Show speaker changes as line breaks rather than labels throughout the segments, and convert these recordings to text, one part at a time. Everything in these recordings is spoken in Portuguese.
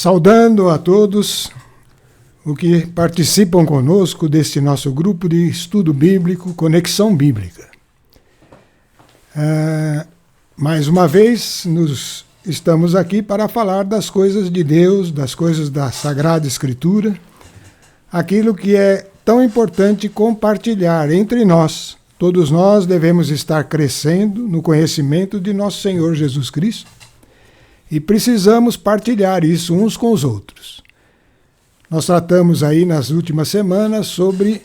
Saudando a todos os que participam conosco deste nosso grupo de estudo bíblico, Conexão Bíblica. Mais uma vez, estamos aqui para falar das coisas de Deus, das coisas da Sagrada Escritura, aquilo que é tão importante compartilhar entre nós. Todos nós devemos estar crescendo no conhecimento de nosso Senhor Jesus Cristo e precisamos partilhar isso uns com os outros. Nós tratamos aí nas últimas semanas sobre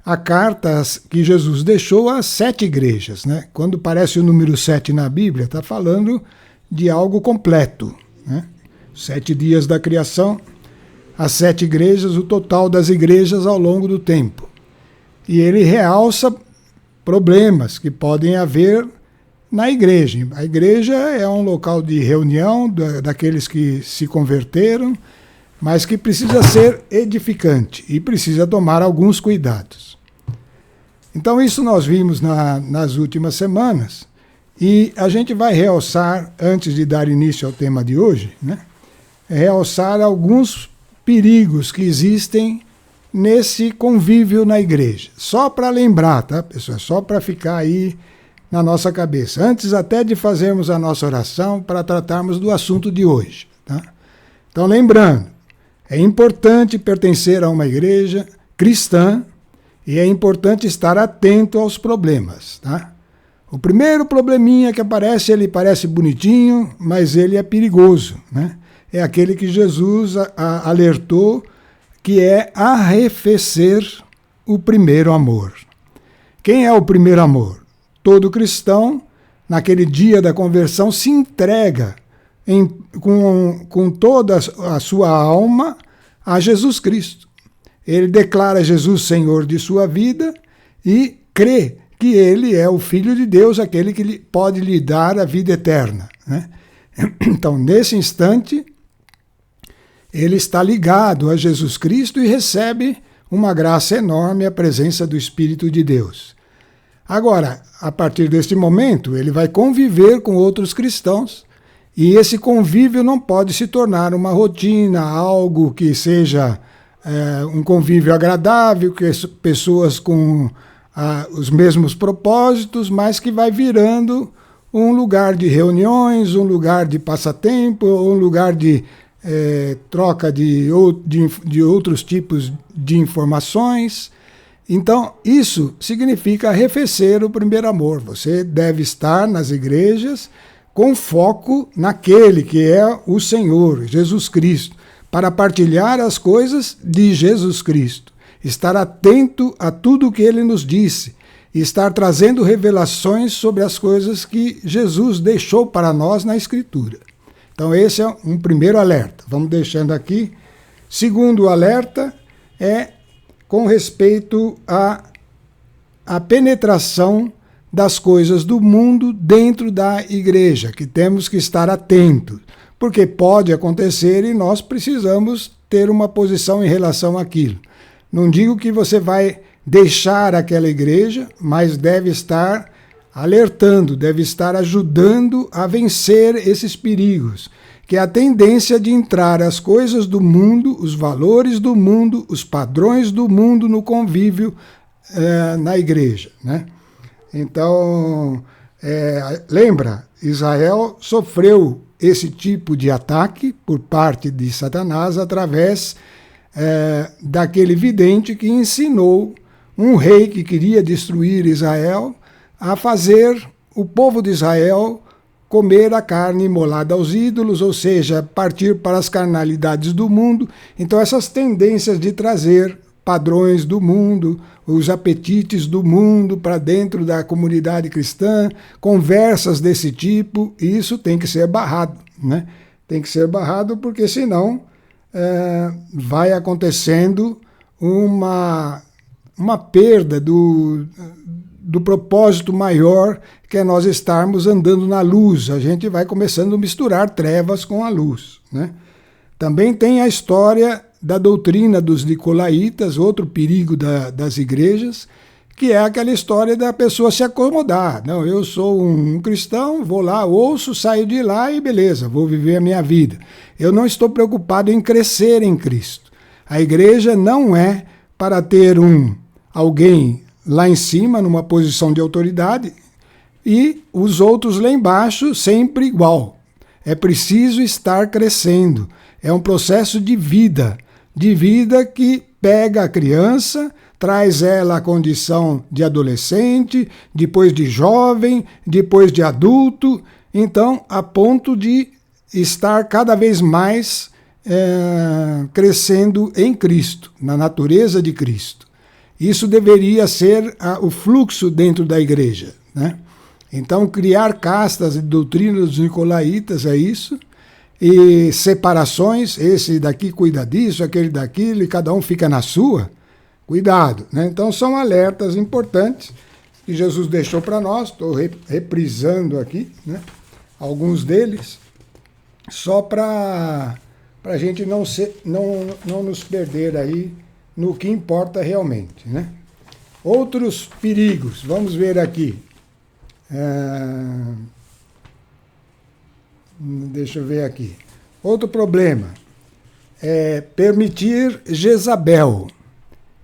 a carta que Jesus deixou às 7 igrejas, né? Quando aparece o número 7 na Bíblia, está falando de algo completo, né? 7 dias da criação, as 7 igrejas, o total das igrejas ao longo do tempo. E ele realça problemas que podem haver na igreja. A igreja é um local de reunião daqueles que se converteram, mas que precisa ser edificante e precisa tomar alguns cuidados. Então isso nós vimos nas últimas semanas e a gente vai realçar, antes de dar início ao tema de hoje, né, realçar alguns perigos que existem nesse convívio na igreja. Só para lembrar, tá, pessoal? Só para ficar aí na nossa cabeça. Antes até de fazermos a nossa oração para tratarmos do assunto de hoje. Tá? Então, lembrando, é importante pertencer a uma igreja cristã e é importante estar atento aos problemas. Tá? O primeiro probleminha que aparece, ele parece bonitinho, mas ele é perigoso. Né? É aquele que Jesus alertou, que é arrefecer o primeiro amor. Quem é o primeiro amor? Todo cristão, naquele dia da conversão, se entrega com toda a sua alma a Jesus Cristo. Ele declara Jesus Senhor de sua vida e crê que Ele é o Filho de Deus, aquele que pode lhe dar a vida eterna. Né? Então, nesse instante, ele está ligado a Jesus Cristo e recebe uma graça enorme, a presença do Espírito de Deus. Agora, a partir deste momento, ele vai conviver com outros cristãos e esse convívio não pode se tornar uma rotina, algo que seja um convívio agradável, que pessoas com os mesmos propósitos, mas que vai virando um lugar de reuniões, um lugar de passatempo, um lugar de troca de outros tipos de informações. Então, isso significa arrefecer o primeiro amor. Você deve estar nas igrejas com foco naquele que é o Senhor, Jesus Cristo, para partilhar as coisas de Jesus Cristo, estar atento a tudo o que Ele nos disse, e estar trazendo revelações sobre as coisas que Jesus deixou para nós na Escritura. Então, esse é um primeiro alerta. Vamos deixando aqui. Segundo alerta é com respeito à penetração das coisas do mundo dentro da igreja, que temos que estar atentos, porque pode acontecer e nós precisamos ter uma posição em relação àquilo. Não digo que você vai deixar aquela igreja, mas deve estar alertando, deve estar ajudando a vencer esses perigos, que é a tendência de entrar as coisas do mundo, os valores do mundo, os padrões do mundo no convívio na igreja. Né? Então, lembra, Israel sofreu esse tipo de ataque por parte de Satanás através daquele vidente que ensinou um rei que queria destruir Israel a fazer o povo de Israel comer a carne imolada aos ídolos, ou seja, partir para as carnalidades do mundo. Então essas tendências de trazer padrões do mundo, os apetites do mundo para dentro da comunidade cristã, conversas desse tipo, isso tem que ser barrado, né? Tem que ser barrado porque senão vai acontecendo uma perda do propósito maior, que é nós estarmos andando na luz. A gente vai começando a misturar trevas com a luz. Né? Também tem a história da doutrina dos nicolaítas, outro perigo das igrejas, que é aquela história da pessoa se acomodar. Não, eu sou um cristão, vou lá, ouço, saio de lá e beleza, vou viver a minha vida. Eu não estou preocupado em crescer em Cristo. A igreja não é para ter alguém lá em cima, numa posição de autoridade, e os outros lá embaixo sempre igual. É preciso estar crescendo. É um processo de vida que pega a criança, traz ela à condição de adolescente, depois de jovem, depois de adulto, então a ponto de estar cada vez mais crescendo em Cristo, na natureza de Cristo. Isso deveria ser o fluxo dentro da igreja, né? Então, criar castas e doutrinas dos nicolaítas é isso, e separações, esse daqui cuida disso, aquele daquilo, e cada um fica na sua. Cuidado, né? Então, são alertas importantes que Jesus deixou para nós. Estou reprisando aqui, né, alguns deles, só para a gente não nos perder aí no que importa realmente, né? Outros perigos, vamos ver aqui. Deixa eu ver aqui. Outro problema é permitir Jezabel.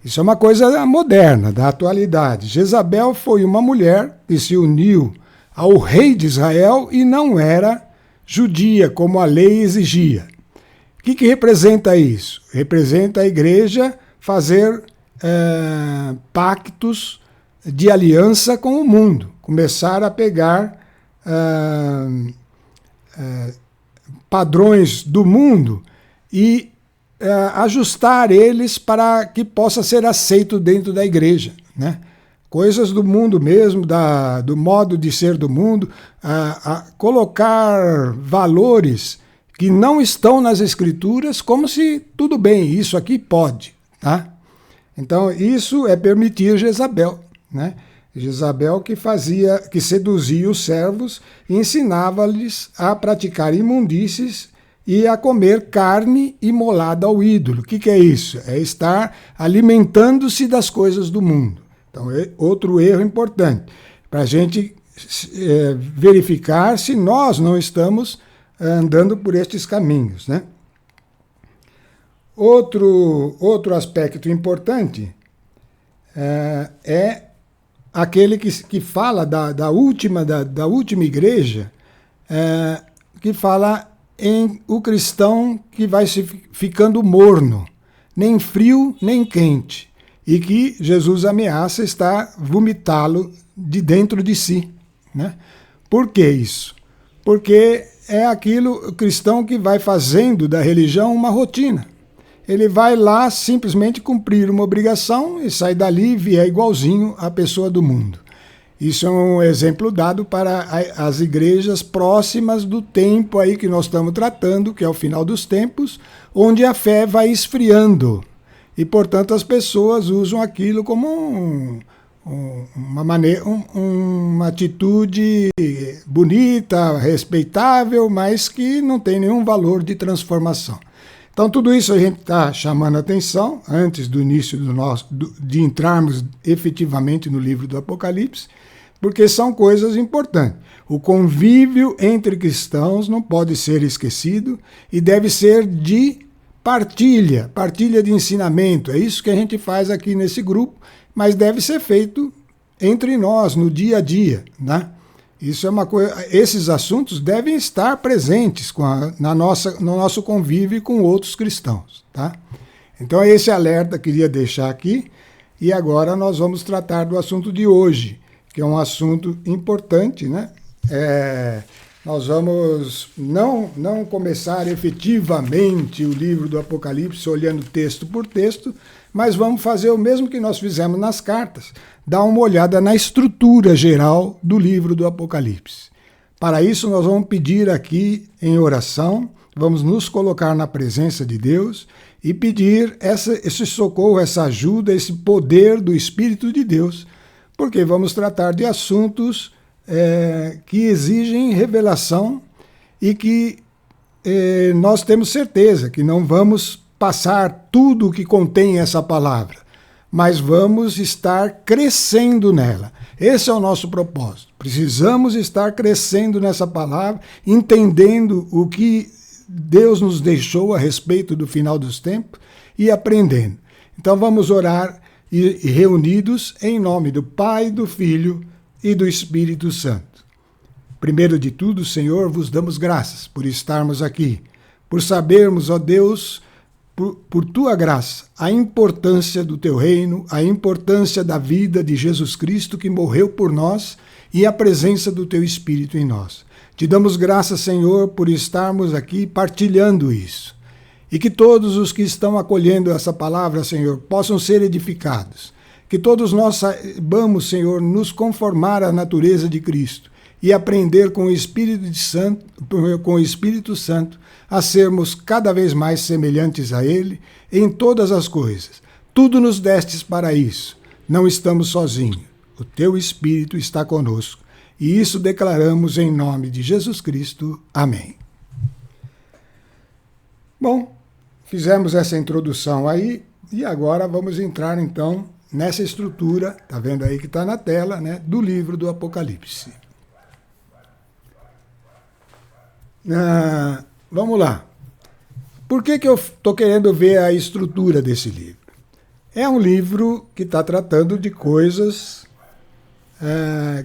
Isso é uma coisa moderna, da atualidade. Jezabel foi uma mulher que se uniu ao rei de Israel e não era judia, como a lei exigia. O que representa isso? Representa a igreja fazer pactos de aliança com o mundo, começar a pegar padrões do mundo e ajustar eles para que possa ser aceito dentro da igreja, né? Coisas do mundo mesmo, do modo de ser do mundo, colocar valores que não estão nas escrituras, como se tudo bem, isso aqui pode, tá? Então isso é permitir Jezabel, né? Jezabel que seduzia os servos e ensinava-lhes a praticar imundícies e a comer carne imolada ao ídolo. O que é isso? É estar alimentando-se das coisas do mundo. Então, é outro erro importante, para a gente verificar se nós não estamos andando por estes caminhos, né? Outro aspecto importante é aquele que fala da última igreja, que fala em o cristão que vai se ficando morno, nem frio nem quente, e que Jesus ameaça estar vomitá-lo de dentro de si, né? Por que isso? Porque é o cristão que vai fazendo da religião uma rotina. Ele vai lá simplesmente cumprir uma obrigação e sai dali e é igualzinho à pessoa do mundo. Isso é um exemplo dado para as igrejas próximas do tempo aí que nós estamos tratando, que é o final dos tempos, onde a fé vai esfriando. E, portanto, as pessoas usam aquilo como uma atitude bonita, respeitável, mas que não tem nenhum valor de transformação. Então, tudo isso a gente está chamando a atenção antes do início de entrarmos efetivamente no livro do Apocalipse, porque são coisas importantes. O convívio entre cristãos não pode ser esquecido e deve ser de partilha de ensinamento. É isso que a gente faz aqui nesse grupo, mas deve ser feito entre nós, no dia a dia, né? Isso é uma coisa. Esses assuntos devem estar presentes no nosso convívio com outros cristãos, tá? Então, esse alerta queria deixar aqui. E agora nós vamos tratar do assunto de hoje, que é um assunto importante, né? Nós vamos não começar efetivamente o livro do Apocalipse olhando texto por texto, mas vamos fazer o mesmo que nós fizemos nas cartas, dar uma olhada na estrutura geral do livro do Apocalipse. Para isso, nós vamos pedir aqui em oração, vamos nos colocar na presença de Deus e pedir esse socorro, essa ajuda, esse poder do Espírito de Deus, porque vamos tratar de assuntos que exigem revelação e que nós temos certeza que não vamos passar tudo o que contém essa palavra, mas vamos estar crescendo nela. Esse é o nosso propósito. Precisamos estar crescendo nessa palavra, entendendo o que Deus nos deixou a respeito do final dos tempos e aprendendo. Então vamos orar e reunidos em nome do Pai, do Filho e do Espírito Santo. Primeiro de tudo, Senhor, vos damos graças por estarmos aqui, por sabermos, ó Deus, por tua graça, a importância do teu reino, a importância da vida de Jesus Cristo que morreu por nós e a presença do teu Espírito em nós. Te damos graças, Senhor, por estarmos aqui partilhando isso. E que todos os que estão acolhendo essa palavra, Senhor, possam ser edificados. Que todos nós saibamos, Senhor, nos conformar à natureza de Cristo e aprender com o Espírito Santo a sermos cada vez mais semelhantes a Ele em todas as coisas. Tudo nos destes para isso. Não estamos sozinhos. O teu Espírito está conosco. E isso declaramos em nome de Jesus Cristo. Amém. Bom, fizemos essa introdução aí e agora vamos entrar então nessa estrutura, tá vendo aí que está na tela, né, do livro do Apocalipse. Vamos lá. Por que eu estou querendo ver a estrutura desse livro? É um livro que está tratando de coisas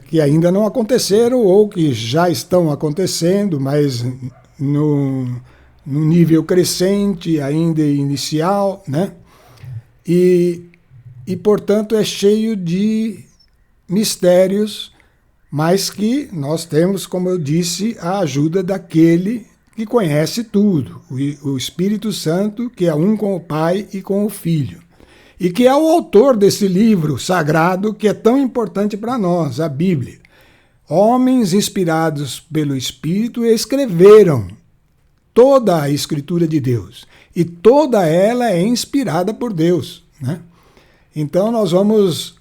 que ainda não aconteceram ou que já estão acontecendo, mas no nível crescente, ainda inicial, né? E, portanto, é cheio de mistérios, mas que nós temos, como eu disse, a ajuda daquele que conhece tudo, o Espírito Santo, que é um com o Pai e com o Filho. E que é o autor desse livro sagrado que é tão importante para nós, a Bíblia. Homens inspirados pelo Espírito escreveram toda a Escritura de Deus. E toda ela é inspirada por Deus, né? Então nós vamos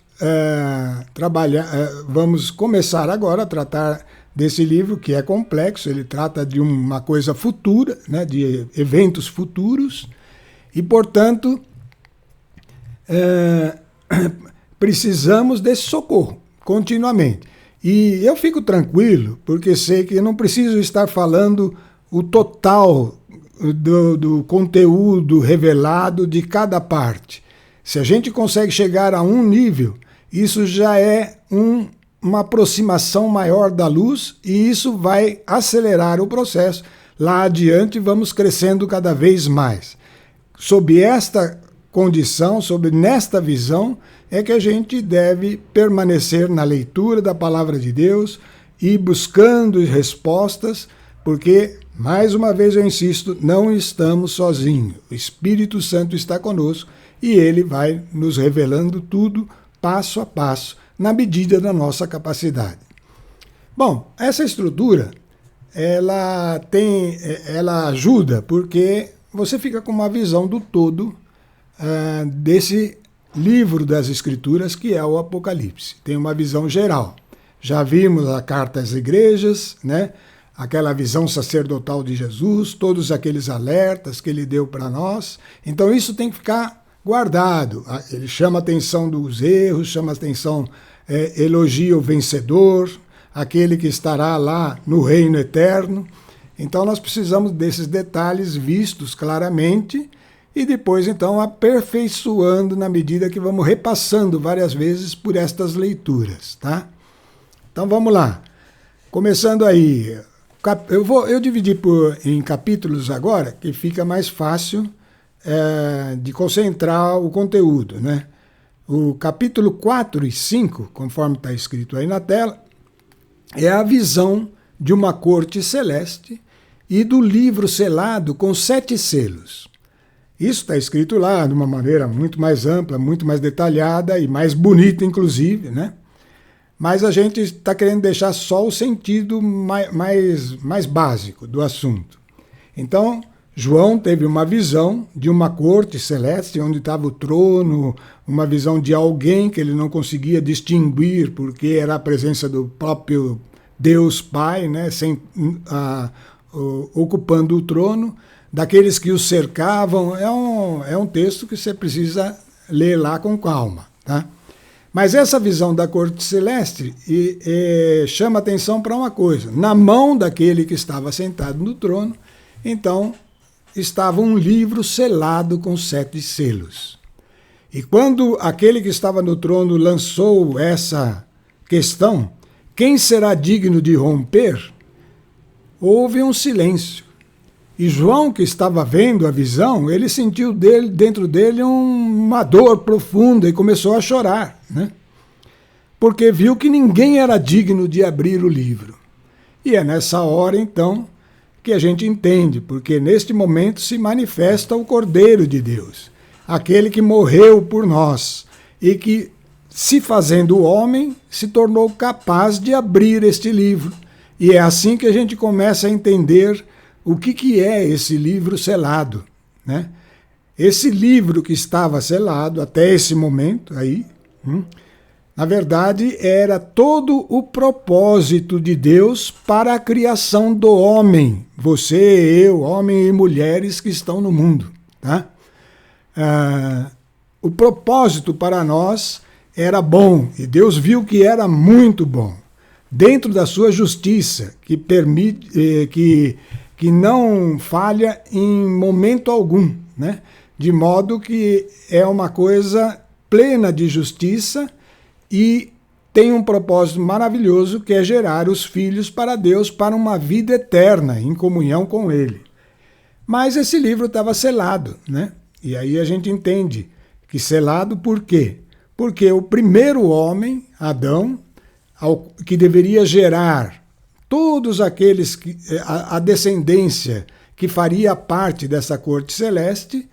vamos começar agora a tratar desse livro que é complexo. Ele trata de uma coisa futura, né, de eventos futuros, e, portanto, precisamos desse socorro continuamente. E eu fico tranquilo, porque sei que não preciso estar falando o total do conteúdo revelado de cada parte. Se a gente consegue chegar a um nível, isso já é uma aproximação maior da luz e isso vai acelerar o processo. Lá adiante vamos crescendo cada vez mais. Sob esta condição, nesta visão, é que a gente deve permanecer na leitura da palavra de Deus e buscando respostas, porque, mais uma vez eu insisto, não estamos sozinhos. O Espírito Santo está conosco e ele vai nos revelando tudo, passo a passo, na medida da nossa capacidade. Bom, essa estrutura, ela ajuda porque você fica com uma visão do todo desse livro das Escrituras, que é o Apocalipse. Tem uma visão geral. Já vimos a carta às igrejas, né? Aquela visão sacerdotal de Jesus, todos aqueles alertas que ele deu para nós. Então isso tem que ficar guardado. Ele chama a atenção dos erros, chama a atenção, elogia o vencedor, aquele que estará lá no reino eterno. Então nós precisamos desses detalhes vistos claramente e depois então aperfeiçoando na medida que vamos repassando várias vezes por estas leituras, tá? Então vamos lá. Começando aí, eu dividi em capítulos agora, que fica mais fácil de concentrar o conteúdo, né? O capítulo 4 e 5, conforme está escrito aí na tela, é a visão de uma corte celeste e do livro selado com 7 selos. Isso está escrito lá de uma maneira muito mais ampla, muito mais detalhada e mais bonita, inclusive, né? Mas a gente está querendo deixar só o sentido mais básico do assunto. Então, João teve uma visão de uma corte celeste, onde estava o trono, uma visão de alguém que ele não conseguia distinguir, porque era a presença do próprio Deus Pai, né, ocupando o trono, daqueles que o cercavam. É um texto que você precisa ler lá com calma, tá? Mas essa visão da corte celeste chama atenção para uma coisa. Na mão daquele que estava sentado no trono, então, estava um livro selado com 7 selos. E quando aquele que estava no trono lançou essa questão, quem será digno de romper? Houve um silêncio. E João, que estava vendo a visão, ele sentiu dentro dele uma dor profunda e começou a chorar, né? Porque viu que ninguém era digno de abrir o livro. E é nessa hora, então, que a gente entende, porque neste momento se manifesta o Cordeiro de Deus, aquele que morreu por nós e que, se fazendo homem, se tornou capaz de abrir este livro. E é assim que a gente começa a entender o que é esse livro selado, né? Esse livro que estava selado até esse momento aí, na verdade, era todo o propósito de Deus para a criação do homem. Você, eu, homem e mulheres que estão no mundo, tá? O propósito para nós era bom, e Deus viu que era muito bom. Dentro da sua justiça, que permite, que não falha em momento algum, né? De modo que é uma coisa plena de justiça e tem um propósito maravilhoso, que é gerar os filhos para Deus para uma vida eterna, em comunhão com Ele. Mas esse livro estava selado, né? E aí a gente entende que selado por quê? Porque o primeiro homem, Adão, que deveria gerar todos aqueles, a descendência que faria parte dessa corte celeste,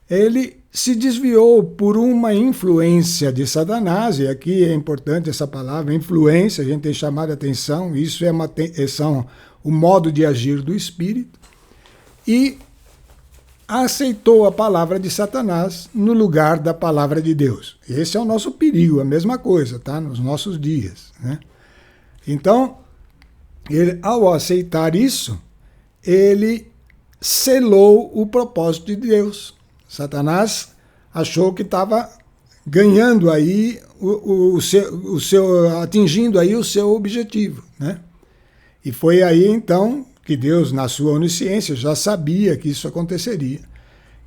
ele se desviou por uma influência de Satanás, e aqui é importante essa palavra, influência, a gente tem chamado a atenção, isso são o modo de agir do Espírito, e aceitou a palavra de Satanás no lugar da palavra de Deus. Esse é o nosso perigo, a mesma coisa, tá? Nos nossos dias, né? Então, ele, ao aceitar isso, ele selou o propósito de Deus. Satanás achou que estava ganhando aí atingindo aí o seu objetivo, né? E foi aí então que Deus, na sua onisciência, já sabia que isso aconteceria.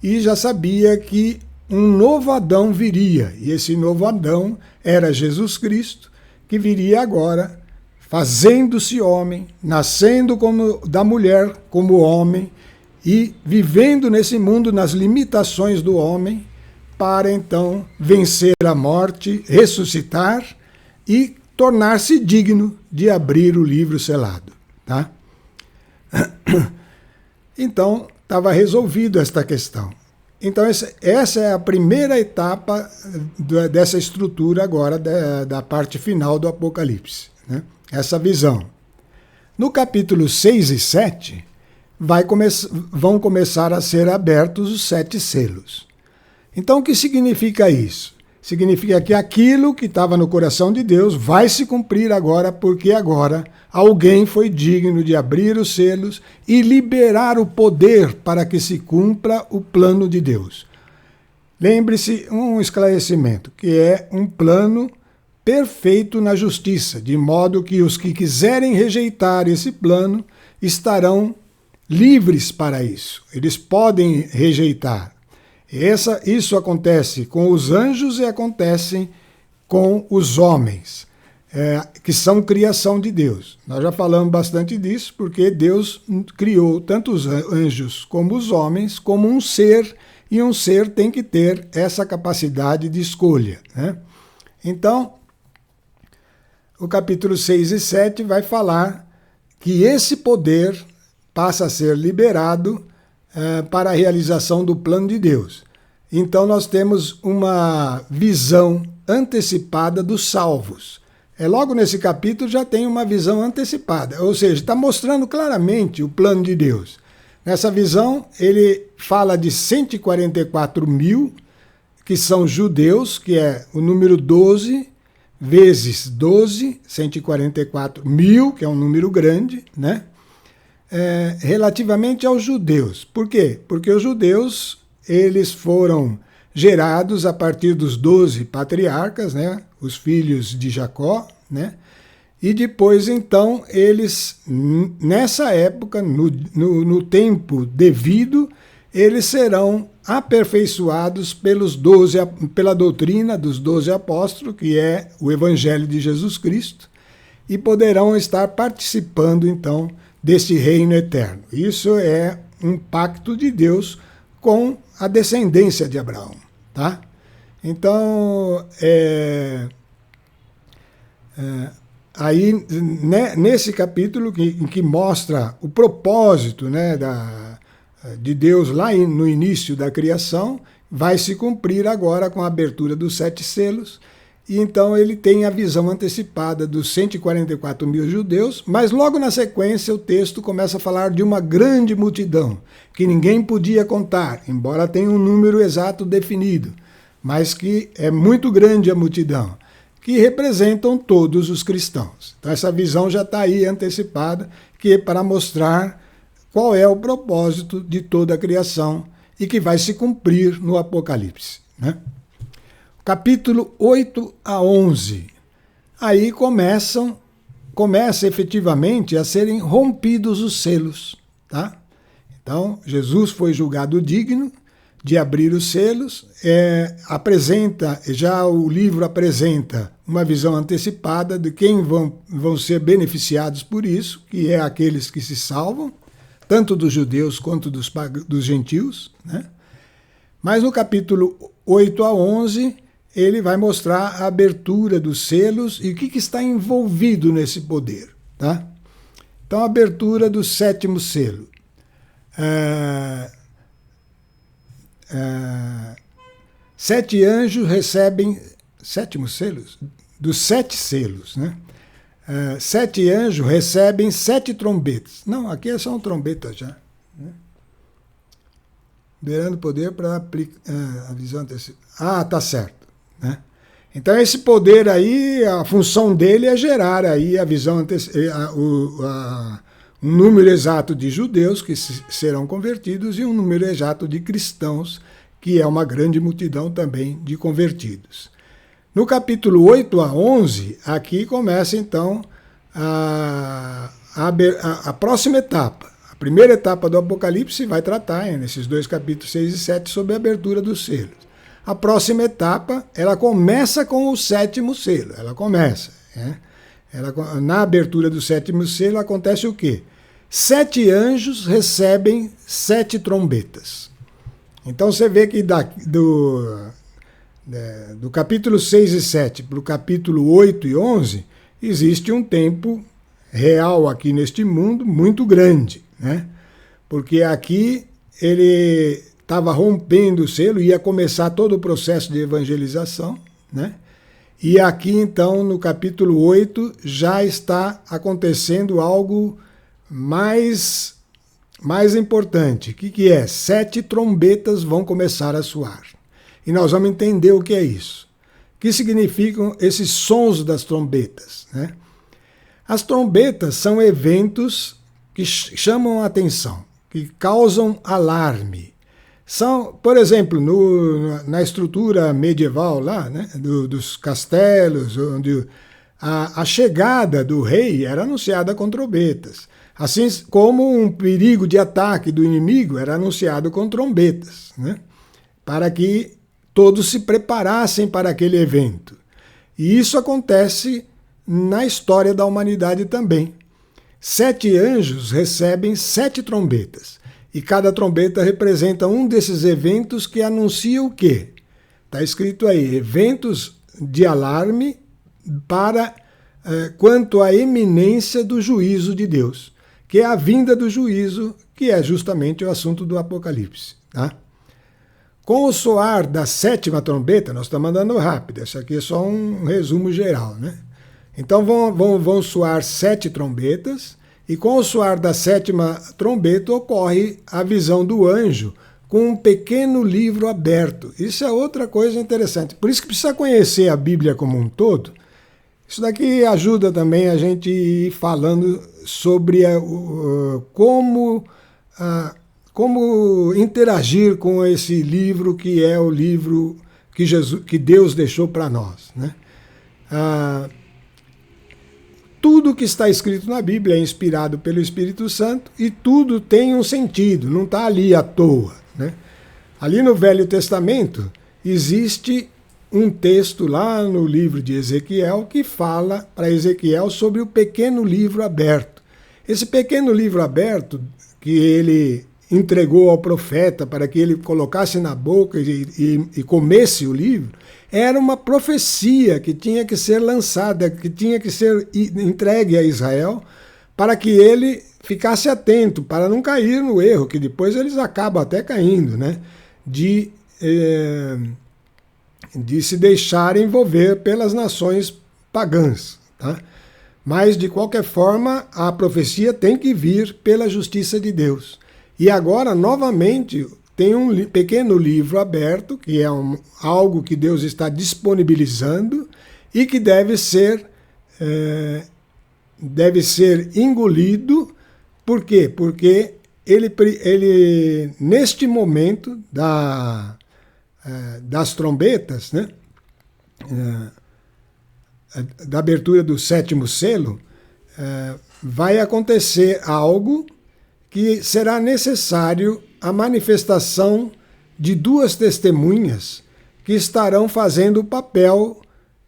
E já sabia que um novo Adão viria. E esse novo Adão era Jesus Cristo, que viria agora, fazendo-se homem, nascendo da mulher como homem, e vivendo nesse mundo nas limitações do homem, para então vencer a morte, ressuscitar e tornar-se digno de abrir o livro selado, tá? Então, estava resolvido esta questão. Então, essa é a primeira etapa dessa estrutura agora, da parte final do Apocalipse, né? Essa visão. No capítulo 6 e 7, vão começar a ser abertos os 7 selos. Então, o que significa isso? Significa que aquilo que estava no coração de Deus vai se cumprir agora, porque agora alguém foi digno de abrir os selos e liberar o poder para que se cumpra o plano de Deus. Lembre-se, um esclarecimento, que é um plano perfeito na justiça, de modo que os que quiserem rejeitar esse plano estarão livres para isso. Eles podem rejeitar. Isso acontece com os anjos e acontece com os homens, que são criação de Deus. Nós já falamos bastante disso, porque Deus criou tanto os anjos como os homens como um ser, e um ser tem que ter essa capacidade de escolha, né? Então, o capítulo 6 e 7 vai falar que esse poder passa a ser liberado para a realização do plano de Deus. Então nós temos uma visão antecipada dos salvos. Logo nesse capítulo já tem uma visão antecipada, ou seja, está mostrando claramente o plano de Deus. Nessa visão ele fala de 144 mil, que são judeus, que é o número 12, vezes 12, 144 mil, que é um número grande, né? Relativamente aos judeus. Por quê? Porque os judeus, eles foram gerados a partir dos 12 patriarcas, né, os filhos de Jacó, né, e depois, então, eles, nessa época, no tempo devido, eles serão aperfeiçoados pela doutrina dos 12 apóstolos, que é o Evangelho de Jesus Cristo, e poderão estar participando, então, desse reino eterno. Isso é um pacto de Deus com a descendência de Abraão, tá? Então, aí, né, nesse capítulo em que mostra o propósito, né, de Deus lá no início da criação, vai se cumprir agora com a abertura dos 7 selos, e então ele tem a visão antecipada dos 144 mil judeus, mas logo na sequência o texto começa a falar de uma grande multidão, que ninguém podia contar, embora tenha um número exato definido, mas que é muito grande a multidão, que representam todos os cristãos. Então essa visão já está aí antecipada, que é para mostrar qual é o propósito de toda a criação e que vai se cumprir no Apocalipse, né? Capítulo 8 a 11. Aí começa efetivamente a serem rompidos os selos, tá? Então, Jesus foi julgado digno de abrir os selos, o livro apresenta uma visão antecipada de quem vão ser beneficiados por isso, que é aqueles que se salvam, tanto dos judeus quanto dos gentios, né? Mas no capítulo 8 a 11, ele vai mostrar a abertura dos selos e o que está envolvido nesse poder, tá? Então, a abertura do 7º selo. 7 anjos recebem 7º selos? Dos 7 selos, né? 7 anjos recebem 7 trombetas. Não, aqui são trombetas já, né? Liberando poder para aplicar a visão antecipada. Ah, tá certo, né? Então esse poder aí, a função dele é gerar aí a visão um número exato de judeus que serão convertidos e um número exato de cristãos, que é uma grande multidão também de convertidos. No capítulo 8 a 11, aqui começa então a próxima etapa. A primeira etapa do Apocalipse vai tratar, nesses 2 capítulos 6 e 7, sobre a abertura dos selos. A próxima etapa, ela começa com o 7º selo. Ela começa, né? Na abertura do 7º selo acontece o quê? 7 anjos recebem 7 trombetas. Então você vê que do capítulo 6 e 7 para o capítulo 8 e 11, existe um tempo real aqui neste mundo muito grande, né? Porque aqui ele estava rompendo o selo, ia começar todo o processo de evangelização, né? E aqui, então, no capítulo 8, já está acontecendo algo mais importante. O que é? 7 trombetas vão começar a soar. E nós vamos entender o que é isso. O que significam esses sons das trombetas, né? As trombetas são eventos que chamam a atenção, que causam alarme. São, por exemplo, na estrutura medieval lá, né, dos castelos, onde a chegada do rei era anunciada com trombetas. Assim como um perigo de ataque do inimigo era anunciado com trombetas, né, para que todos se preparassem para aquele evento. E isso acontece na história da humanidade também. 7 anjos recebem 7 trombetas. E cada trombeta representa um desses eventos que anuncia o quê? Está escrito aí, eventos de alarme quanto à iminência do juízo de Deus, que é a vinda do juízo, que é justamente o assunto do Apocalipse, tá? Com o soar da 7ª trombeta, nós estamos andando rápido, isso aqui é só um resumo geral, né? Então vão soar 7 trombetas, e com o soar da 7ª trombeta ocorre a visão do anjo com um pequeno livro aberto. Isso é outra coisa interessante. Por isso que precisa conhecer a Bíblia como um todo. Isso daqui ajuda também a gente ir falando sobre como como interagir com esse livro que é o livro que Deus deixou para nós, né? Tudo que está escrito na Bíblia é inspirado pelo Espírito Santo e tudo tem um sentido, não está ali à toa, né? Ali no Velho Testamento existe um texto lá no livro de Ezequiel que fala para Ezequiel sobre o pequeno livro aberto. Esse pequeno livro aberto que ele entregou ao profeta para que ele colocasse na boca e comesse o livro, era uma profecia que tinha que ser lançada, que tinha que ser entregue a Israel para que ele ficasse atento, para não cair no erro, que depois eles acabam até caindo, né? De se deixar envolver pelas nações pagãs, tá? Mas, de qualquer forma, a profecia tem que vir pela justiça de Deus. E agora, novamente, tem um pequeno livro aberto, que é algo que Deus está disponibilizando e que deve ser engolido. Por quê? Porque ele neste momento das trombetas, né? Da abertura do 7º selo, vai acontecer algo que será necessário a manifestação de 2 testemunhas que estarão fazendo o papel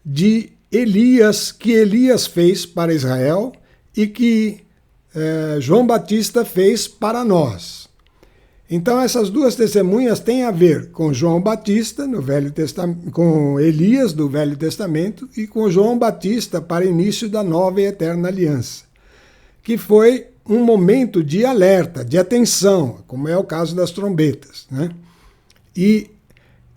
de Elias, que Elias fez para Israel e que João Batista fez para nós. Então essas 2 testemunhas têm a ver com João Batista no Velho Testamento, com Elias do Velho Testamento e com João Batista para início da nova e eterna aliança, que foi um momento de alerta, de atenção, como é o caso das trombetas, né? E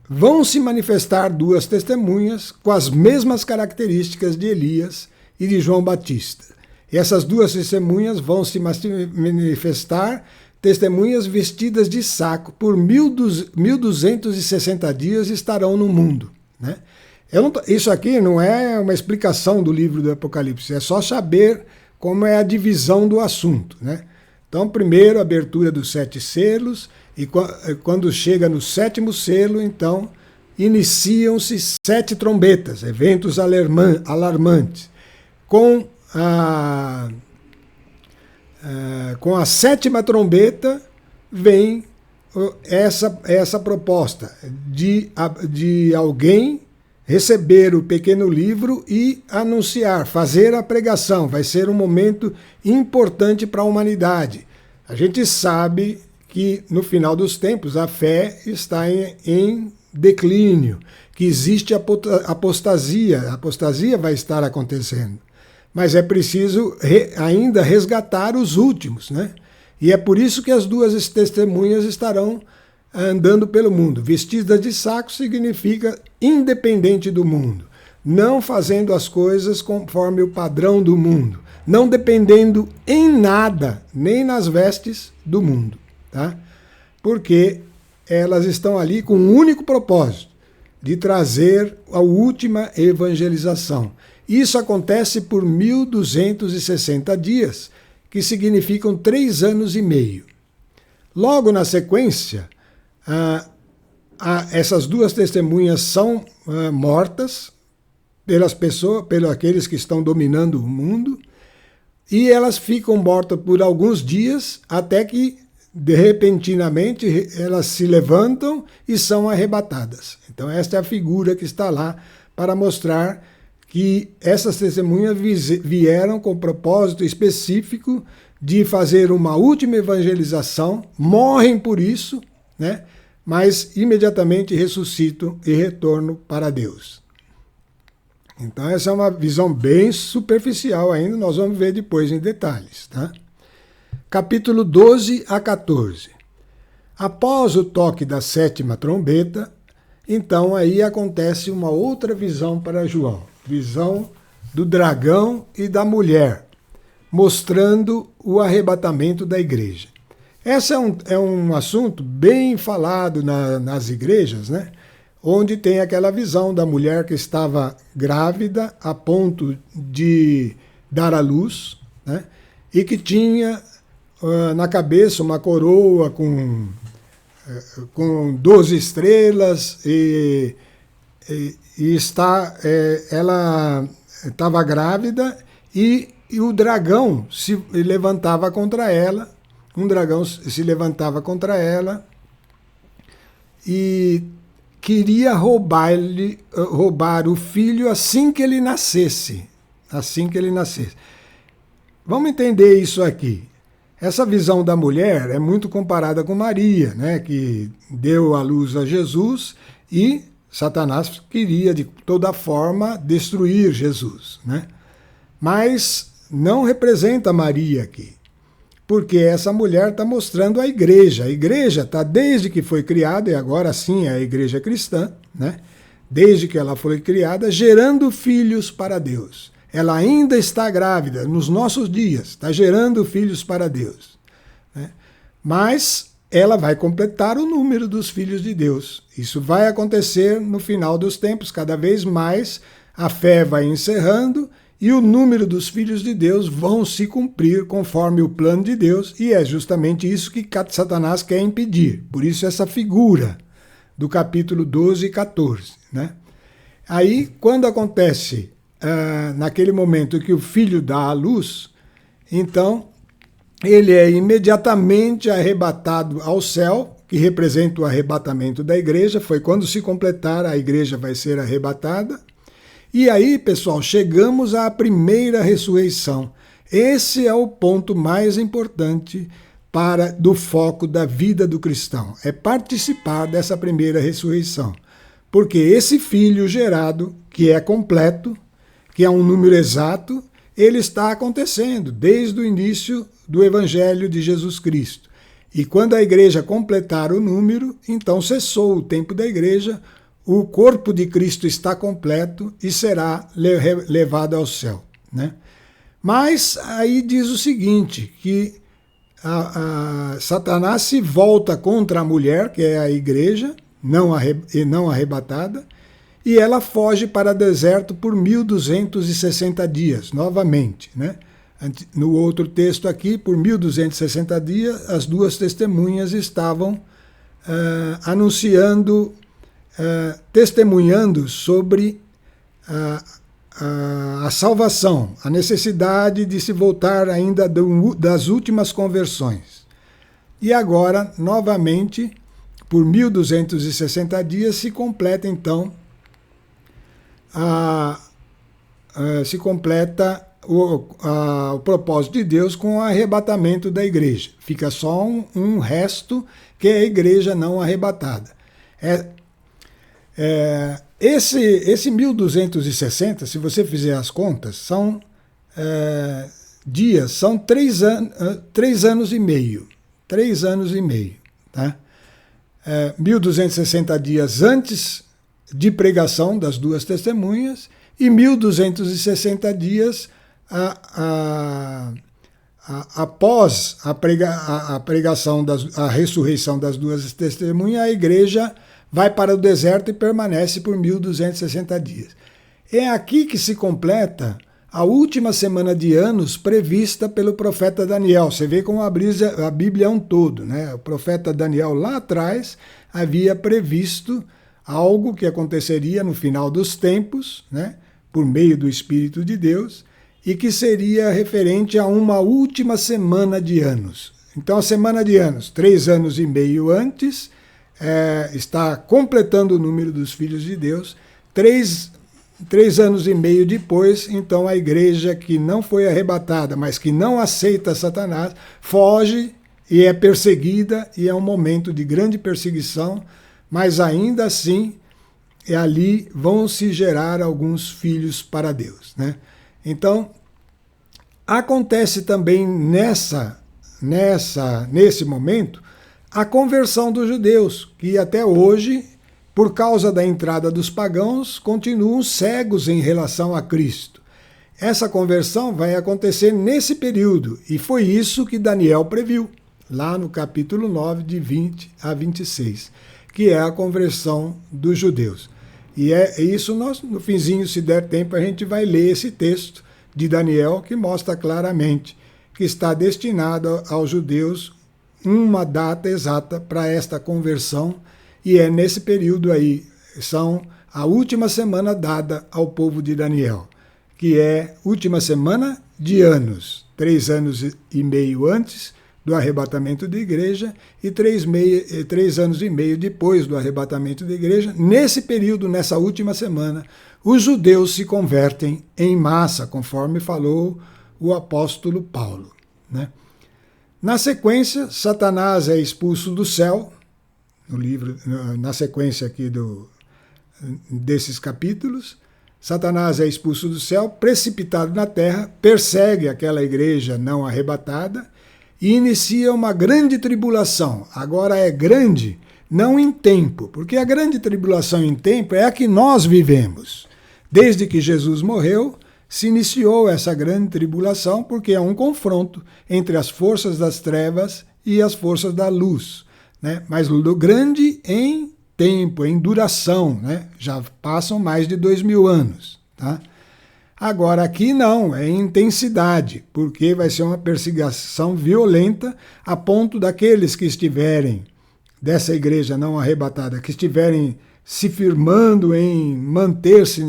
vão se manifestar 2 testemunhas com as mesmas características de Elias e de João Batista. E essas 2 testemunhas vão se manifestar testemunhas vestidas de saco por 1260 dias estarão no mundo, né? Isso aqui não é uma explicação do livro do Apocalipse, é só saber como é a divisão do assunto, né? Então, primeiro, a abertura dos 7 selos, e quando chega no 7º selo, então, iniciam-se 7 trombetas, eventos alarmantes. Com a 7ª trombeta vem essa proposta de alguém receber o pequeno livro e anunciar, fazer a pregação. Vai ser um momento importante para a humanidade. A gente sabe que no final dos tempos a fé está em declínio, que existe apostasia. A apostasia vai estar acontecendo. Mas é preciso ainda resgatar os últimos, né? E é por isso que as 2 testemunhas estarão andando pelo mundo. Vestidas de saco significa independente do mundo, não fazendo as coisas conforme o padrão do mundo, não dependendo em nada, nem nas vestes do mundo, tá? Porque elas estão ali com um único propósito, de trazer a última evangelização. Isso acontece por 1260 dias, que significam 3 anos e meio. Logo na sequência, essas 2 testemunhas são mortas pelas pessoas, pelos aqueles que estão dominando o mundo, e elas ficam mortas por alguns dias, até que, repentinamente, elas se levantam e são arrebatadas. Então esta é a figura que está lá para mostrar que essas testemunhas vieram com propósito específico de fazer uma última evangelização, morrem por isso, né? Mas imediatamente ressuscitam e retornam para Deus. Então essa é uma visão bem superficial ainda, nós vamos ver depois em detalhes, tá? Capítulo 12 a 14. Após o toque da 7ª trombeta, então aí acontece uma outra visão para João. Visão do dragão e da mulher, mostrando o arrebatamento da igreja. Esse é um assunto bem falado nas igrejas, né? Onde tem aquela visão da mulher que estava grávida a ponto de dar à luz, né? E que tinha na cabeça uma coroa com 12 estrelas ela estava grávida e o dragão se levantava contra ela. Um dragão se levantava contra ela e queria roubar o filho assim que ele nascesse. Assim que ele nascesse. Vamos entender isso aqui. Essa visão da mulher é muito comparada com Maria, né, que deu à luz a Jesus e Satanás queria de toda forma destruir Jesus, né? Mas não representa Maria aqui, porque essa mulher está mostrando a igreja. A igreja está, desde que foi criada, e agora sim é a igreja cristã, né? Desde que ela foi criada, gerando filhos para Deus. Ela ainda está grávida, nos nossos dias, está gerando filhos para Deus, né? Mas ela vai completar o número dos filhos de Deus. Isso vai acontecer no final dos tempos, cada vez mais a fé vai encerrando e o número dos filhos de Deus vão se cumprir conforme o plano de Deus, e é justamente isso que Satanás quer impedir. Por isso essa figura do capítulo 12 e 14, né? Aí, quando acontece naquele momento que o filho dá à luz, então ele é imediatamente arrebatado ao céu, que representa o arrebatamento da igreja. Foi quando se completar, a igreja vai ser arrebatada. E aí, pessoal, chegamos à primeira ressurreição. Esse é o ponto mais importante do foco da vida do cristão, é participar dessa primeira ressurreição. Porque esse filho gerado, que é completo, que é um número exato, ele está acontecendo desde o início do Evangelho de Jesus Cristo. E quando a igreja completar o número, então cessou o tempo da igreja, o corpo de Cristo está completo e será levado ao céu, né? Mas aí diz o seguinte, que Satanás se volta contra a mulher, que é a igreja, não arrebatada, e ela foge para o deserto por 1260 dias, novamente, né? No outro texto aqui, por 1260 dias, as duas testemunhas estavam testemunhando sobre a salvação, a necessidade de se voltar ainda das últimas conversões. E agora, novamente, por 1260 dias, se completa então o propósito de Deus com o arrebatamento da igreja. Fica só um resto, que é a igreja não arrebatada. Esse 1260, se você fizer as contas, são dias, são 3 anos e meio. 3 anos e meio, tá? 1260 dias antes de pregação das duas testemunhas e 1260 dias após a pregação, a ressurreição das duas testemunhas, a igreja vai para o deserto e permanece por 1260 dias. É aqui que se completa a última semana de anos prevista pelo profeta Daniel. Você vê como a Bíblia é um todo, né? O profeta Daniel lá atrás havia previsto algo que aconteceria no final dos tempos, né? Por meio do Espírito de Deus, e que seria referente a uma última semana de anos. Então, a semana de anos, 3 anos e meio antes, está completando o número dos filhos de Deus. 3 anos e meio depois, então a igreja que não foi arrebatada, mas que não aceita Satanás, foge e é perseguida, e é um momento de grande perseguição, mas ainda assim, ali vão se gerar alguns filhos para Deus, né? Então, acontece também nesse momento a conversão dos judeus, que até hoje, por causa da entrada dos pagãos, continuam cegos em relação a Cristo. Essa conversão vai acontecer nesse período, e foi isso que Daniel previu, lá no capítulo 9, de 20 a 26, que é a conversão dos judeus. E é isso, nós, no finzinho, se der tempo, a gente vai ler esse texto de Daniel, que mostra claramente que está destinado aos judeus uma data exata para esta conversão, e é nesse período aí, são a última semana dada ao povo de Daniel, que é última semana de anos, 3 anos e meio antes do arrebatamento da igreja e 3 anos e meio depois do arrebatamento da igreja. Nesse período, nessa última semana, os judeus se convertem em massa, conforme falou o apóstolo Paulo, né? Na sequência, Satanás é expulso do céu, no livro, na sequência aqui desses capítulos. Satanás é expulso do céu, precipitado na terra, persegue aquela igreja não arrebatada e inicia uma grande tribulação. Agora é grande, não em tempo, porque a grande tribulação em tempo é a que nós vivemos. Desde que Jesus morreu, se iniciou essa grande tribulação, porque é um confronto entre as forças das trevas e as forças da luz, né? Mas do grande em tempo, em duração, né? Já passam mais de 2000 anos, tá? Agora aqui não, é em intensidade, porque vai ser uma perseguição violenta a ponto daqueles que estiverem, dessa igreja não arrebatada, que estiverem se firmando em manter-se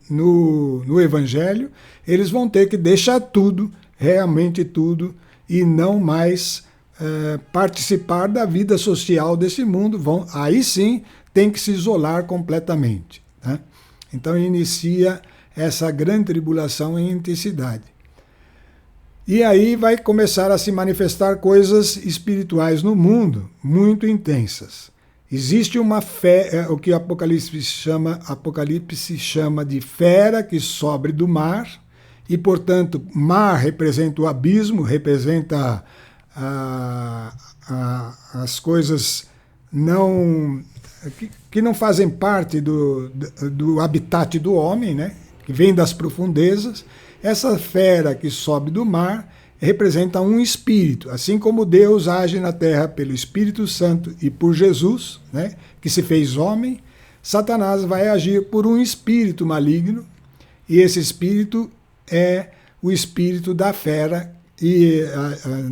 no Evangelho, eles vão ter que deixar tudo, realmente tudo, e não mais participar da vida social desse mundo. Aí sim tem que se isolar completamente, né? Então inicia essa grande tribulação em intensidade. E aí vai começar a se manifestar coisas espirituais no mundo, muito intensas. Existe uma fé, o que Apocalipse chama de fera que sobe do mar, e, portanto, mar representa o abismo, representa as coisas que não fazem parte do habitat do homem, né? Que vem das profundezas. Essa fera que sobe do mar representa um espírito, assim como Deus age na terra pelo Espírito Santo e por Jesus, né, que se fez homem. Satanás vai agir por um espírito maligno, e esse espírito é o espírito da fera,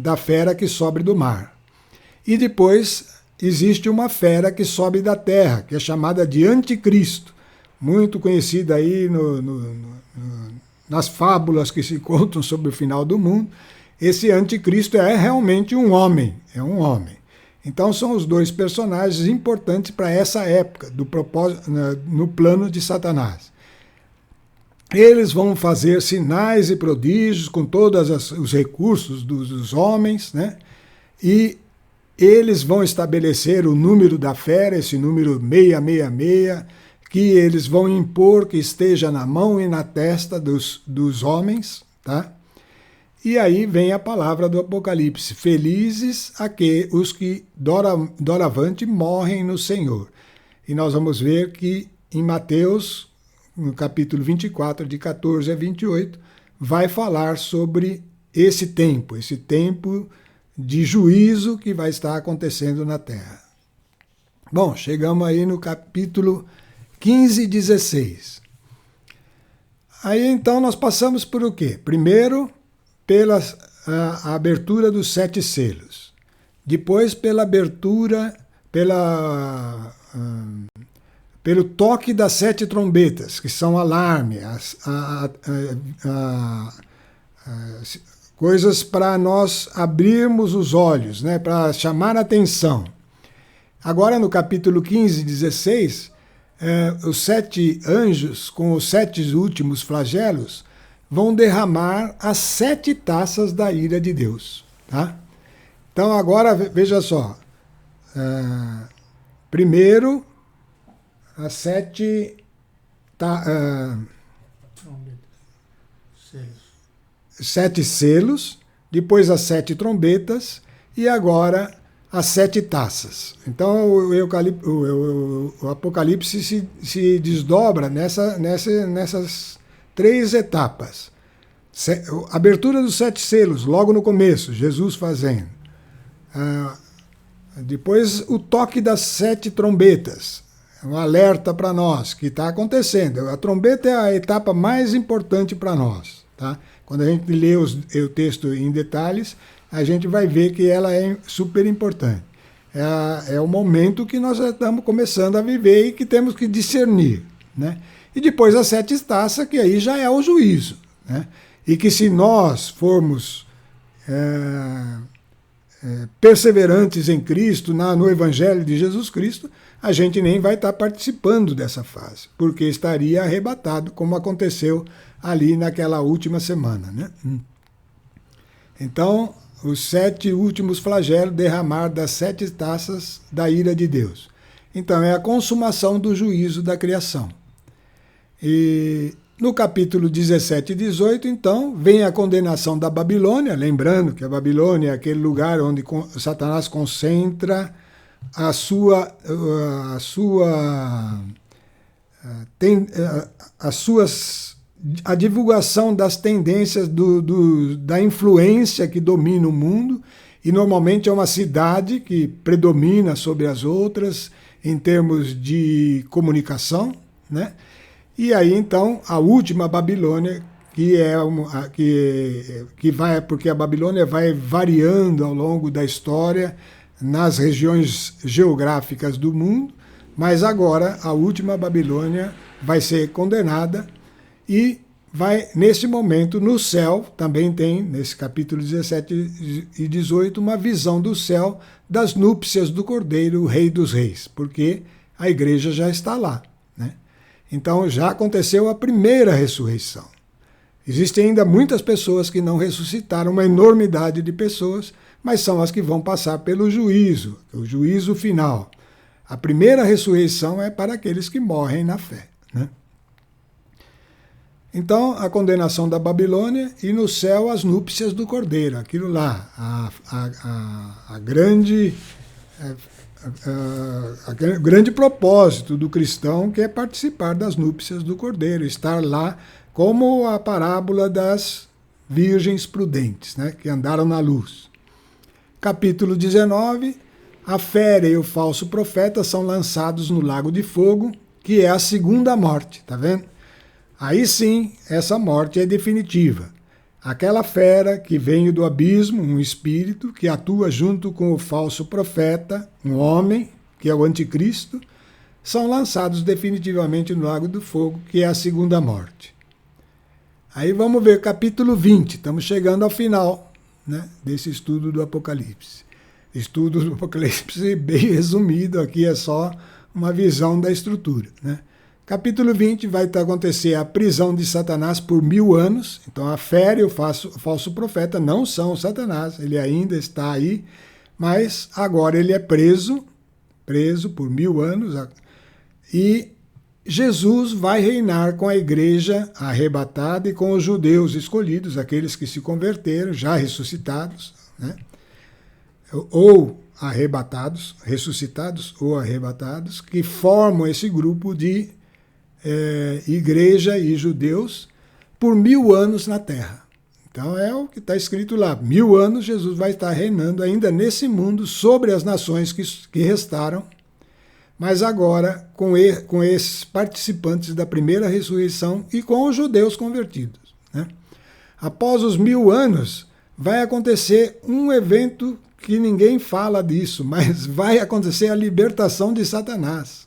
da fera que sobe do mar. E depois existe uma fera que sobe da terra, que é chamada de Anticristo, muito conhecida aí nas fábulas que se contam sobre o final do mundo. Esse Anticristo é realmente um homem, é um homem. Então são os dois personagens importantes para essa época, no plano de Satanás. Eles vão fazer sinais e prodígios com todos os recursos dos homens, né? E eles vão estabelecer o número da fera, esse número 666, que eles vão impor que esteja na mão e na testa dos homens, tá? E aí vem a palavra do Apocalipse: felizes os que doravante morrem no Senhor. E nós vamos ver que em Mateus, no capítulo 24, de 14 a 28, vai falar sobre esse tempo de juízo que vai estar acontecendo na terra. Bom, chegamos aí no capítulo 15 e 16. Aí então nós passamos por o quê? Primeiro, pela abertura dos 7 selos. Depois pela abertura, pelo toque das 7 trombetas, que são alarme, coisas para nós abrirmos os olhos, né, para chamar a atenção. Agora no capítulo 15 e 16, os 7 anjos, com os 7 últimos flagelos, vão derramar as 7 taças da ira de Deus, tá? Então agora veja só, primeiro as 7 selos, depois as 7 trombetas e agora as 7 taças. Então o Apocalipse se desdobra nessas 3 etapas. Abertura dos 7 selos, logo no começo, Jesus fazendo. Depois o toque das 7 trombetas, um alerta para nós que está acontecendo. A trombeta é a etapa mais importante para nós, Tá? Quando a gente lê o texto em detalhes, a gente vai ver que ela é super importante. É o momento que nós já estamos começando a viver e que temos que discernir. Né? E depois as 7 taças, que aí já é o juízo. Né? E que se nós formos perseverantes em Cristo, no Evangelho de Jesus Cristo, a gente nem vai estar participando dessa fase, porque estaria arrebatado, como aconteceu ali naquela última semana. Né? Então, os 7 últimos flagelos, derramar das 7 taças da ira de Deus. Então, é a consumação do juízo da criação. E no capítulo 17 e 18, então, vem a condenação da Babilônia, lembrando que a Babilônia é aquele lugar onde Satanás concentra a divulgação das tendências da influência que domina o mundo, e normalmente é uma cidade que predomina sobre as outras em termos de comunicação, né? E aí, então, a última Babilônia, porque a Babilônia vai variando ao longo da história nas regiões geográficas do mundo, mas agora a última Babilônia vai ser condenada e vai, nesse momento, no céu, também tem, nesse capítulo 17 e 18, uma visão do céu das núpcias do Cordeiro, o Rei dos Reis, porque a igreja já está lá. Né? Então já aconteceu a primeira ressurreição. Existem ainda muitas pessoas que não ressuscitaram, uma enormidade de pessoas, mas são as que vão passar pelo juízo, o juízo final. A primeira ressurreição é para aqueles que morrem na fé. Né? Então, a condenação da Babilônia e no céu as núpcias do Cordeiro, aquilo lá, a grande grande propósito do cristão, que é participar das núpcias do Cordeiro, estar lá como a parábola das virgens prudentes, né, que andaram na luz. Capítulo 19, a fera e o falso profeta são lançados no lago de fogo, que é a segunda morte, tá vendo? Aí sim, essa morte é definitiva. Aquela fera que vem do abismo, um espírito, que atua junto com o falso profeta, um homem, que é o anticristo, são lançados definitivamente no lago do fogo, que é a segunda morte. Aí vamos ver capítulo 20, estamos chegando ao final, né, desse estudo do Apocalipse. Estudo do Apocalipse bem resumido, aqui é só uma visão da estrutura. Né? Capítulo 20 vai acontecer a prisão de Satanás por 1000 anos. Então a fera e o falso profeta não são Satanás, ele ainda está aí, mas agora ele é preso por 1000 anos. E Jesus vai reinar com a igreja arrebatada e com os judeus escolhidos, aqueles que se converteram, já ressuscitados, né? Ou arrebatados, ressuscitados ou arrebatados, que formam esse grupo de igreja e judeus por 1000 anos na terra. Então é o que está escrito lá. 1000 anos Jesus vai estar reinando ainda nesse mundo sobre as nações que restaram, mas agora com esses participantes da primeira ressurreição e com os judeus convertidos. Né? Após os 1000 anos, vai acontecer um evento que ninguém fala disso, mas vai acontecer a libertação de Satanás,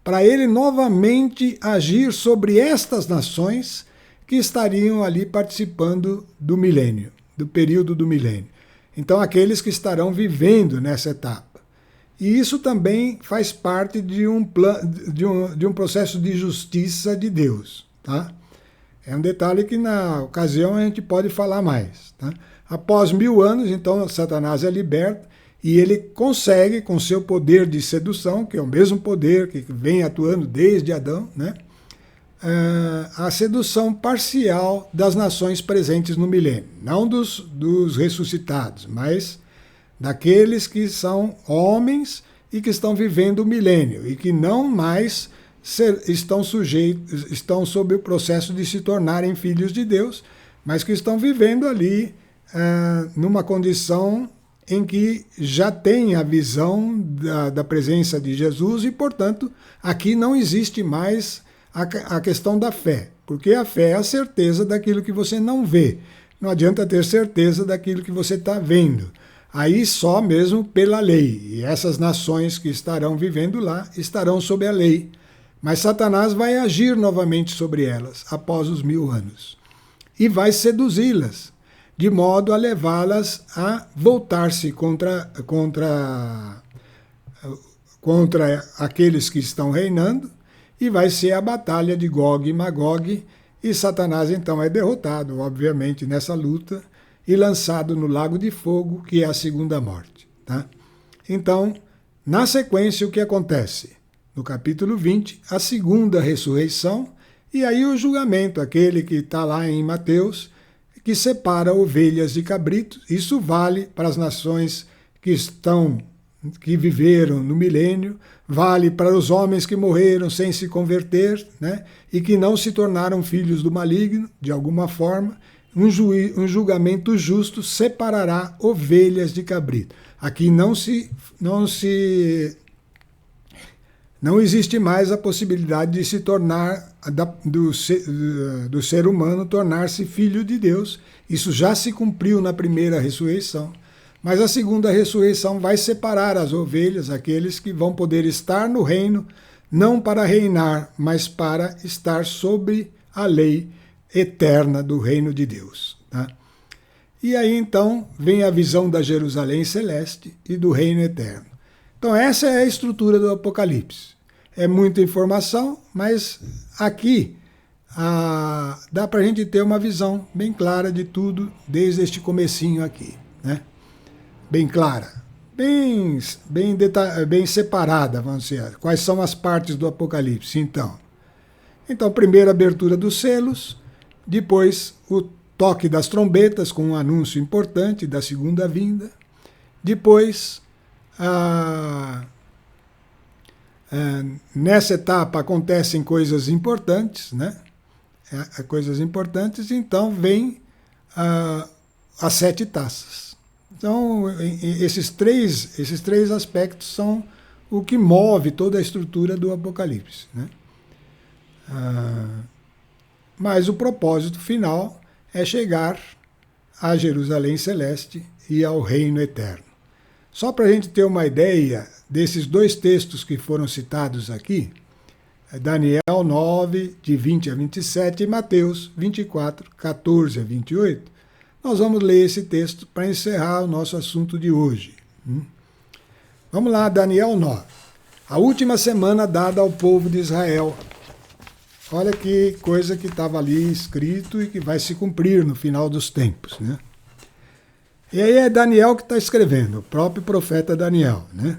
para ele novamente agir sobre estas nações que estariam ali participando do milênio, do período do milênio. Então, aqueles que estarão vivendo nessa etapa. E isso também faz parte de um processo de justiça de Deus. Tá? É um detalhe que na ocasião a gente pode falar mais. Tá? Após 1000 anos, então, Satanás é liberto e ele consegue, com seu poder de sedução, que é o mesmo poder que vem atuando desde Adão, né, a sedução parcial das nações presentes no milênio. Não dos ressuscitados, mas daqueles que são homens e que estão vivendo o milênio e que não mais estão sob o processo de se tornarem filhos de Deus, mas que estão vivendo ali numa condição em que já tem a visão da presença de Jesus e, portanto, aqui não existe mais a questão da fé. porque a fé é a certeza daquilo que você não vê. Não adianta ter certeza daquilo que você está vendo. Aí só mesmo pela lei. E essas nações que estarão vivendo lá estarão sob a lei. Mas Satanás vai agir novamente sobre elas após os 1000 anos. E vai seduzi-las, de modo a levá-las a voltar-se contra aqueles que estão reinando, e vai ser a batalha de Gog e Magog, e Satanás então é derrotado, obviamente, nessa luta, e lançado no lago de fogo, que é a segunda morte. Tá? Então, na sequência, o que acontece? No capítulo 20, a segunda ressurreição, e aí o julgamento, aquele que está lá em Mateus, que separa ovelhas de cabritos. Isso vale para as nações que viveram no milênio, vale para os homens que morreram sem se converter, né, e que não se tornaram filhos do maligno, de alguma forma. Um julgamento justo separará ovelhas de cabrito. Aqui não existe mais a possibilidade de se tornar, do ser humano tornar-se filho de Deus. Isso já se cumpriu na primeira ressurreição. Mas a segunda ressurreição vai separar as ovelhas, aqueles que vão poder estar no reino, não para reinar, mas para estar sob a lei eterna do reino de Deus. Tá? E aí então vem a visão da Jerusalém celeste e do reino eterno. Então essa é a estrutura do Apocalipse. É muita informação, mas aqui dá para a gente ter uma visão bem clara de tudo, desde este comecinho aqui, né? Bem clara, bem separada, vamos dizer. Quais são as partes do Apocalipse, então? Então, primeiro a abertura dos selos, depois o toque das trombetas com um anúncio importante da segunda vinda, depois nessa etapa acontecem coisas importantes, né? Coisas importantes, então vem as 7 taças. Então, esses três aspectos são o que move toda a estrutura do Apocalipse, né? Mas o propósito final é chegar a Jerusalém celeste e ao reino eterno. Só para a gente ter uma ideia desses 2 textos que foram citados aqui, Daniel 9, de 20 a 27, e Mateus 24, 14 a 28, nós vamos ler esse texto para encerrar o nosso assunto de hoje. Vamos lá, Daniel 9. A última semana dada ao povo de Israel. Olha que coisa que estava ali escrito e que vai se cumprir no final dos tempos, né? E aí é Daniel que está escrevendo, o próprio profeta Daniel, né?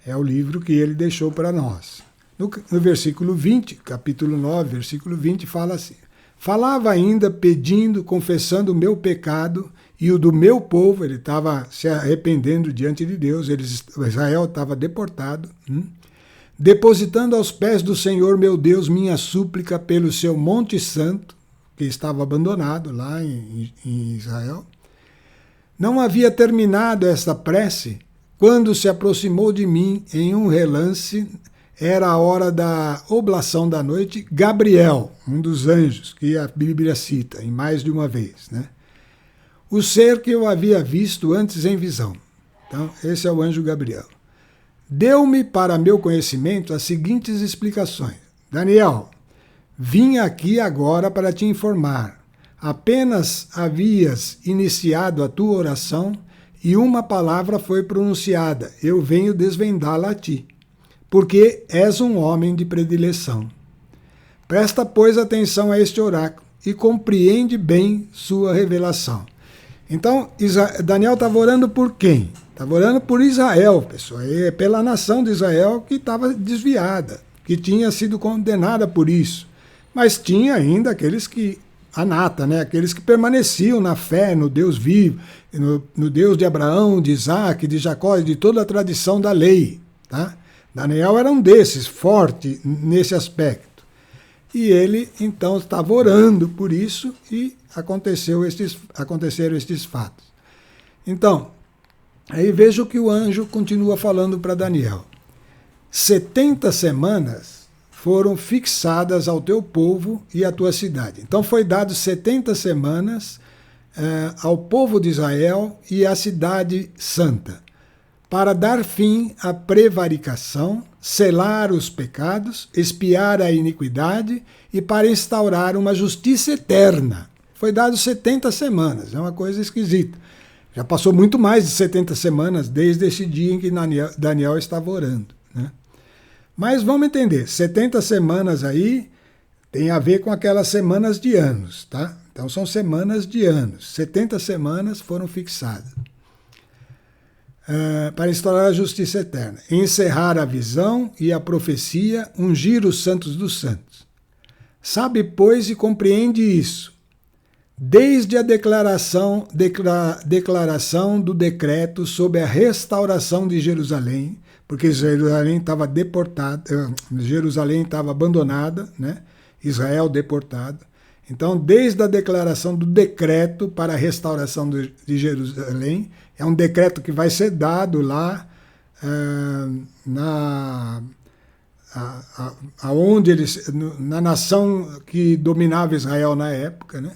É o livro que ele deixou para nós. No versículo 20, capítulo 9, versículo 20, fala assim: falava ainda pedindo, confessando o meu pecado e o do meu povo. Ele estava se arrependendo diante de Deus, Israel estava deportado, depositando aos pés do Senhor meu Deus minha súplica pelo seu Monte Santo, que estava abandonado lá em Israel. Não havia terminado esta prece quando se aproximou de mim em um relance. Era a hora da oblação da noite, Gabriel, um dos anjos que a Bíblia cita em mais de uma vez, né? O ser que eu havia visto antes em visão. Então, esse é o anjo Gabriel. Deu-me para meu conhecimento as seguintes explicações. Daniel, vim aqui agora para te informar. Apenas havias iniciado a tua oração e uma palavra foi pronunciada. Eu venho desvendá-la a ti, porque és um homem de predileção. Presta, pois, atenção a este oráculo e compreende bem sua revelação. Então, Daniel estava orando por quem? Estava orando por Israel, pessoal. É pela nação de Israel que estava desviada, que tinha sido condenada por isso. Mas tinha ainda aqueles que, a nata, né? Aqueles que permaneciam na fé no Deus vivo, no Deus de Abraão, de Isaac, de Jacó, de toda a tradição da lei, tá? Daniel era um desses, forte nesse aspecto. E ele, então, estava orando por isso e aconteceram estes fatos. Então, aí veja o que o anjo continua falando para Daniel. 70 semanas foram fixadas ao teu povo e à tua cidade. Então foi dado 70 semanas ao povo de Israel e à cidade santa, para dar fim à prevaricação, selar os pecados, expiar a iniquidade e para instaurar uma justiça eterna. Foi dado 70 semanas, é uma coisa esquisita. Já passou muito mais de 70 semanas desde esse dia em que Daniel estava orando, né? Mas vamos entender, 70 semanas aí tem a ver com aquelas semanas de anos, tá? Então são semanas de anos. 70 semanas foram fixadas. Para instaurar a justiça eterna, encerrar a visão e a profecia, ungir os santos dos santos. Sabe, pois, e compreende isso, desde a declaração do decreto sobre a restauração de Jerusalém, porque Jerusalém estava deportada, Jerusalém estava abandonada, né? Israel deportado. Então, desde a declaração do decreto para a restauração de Jerusalém, é um decreto que vai ser dado lá na nação que dominava Israel na época, né?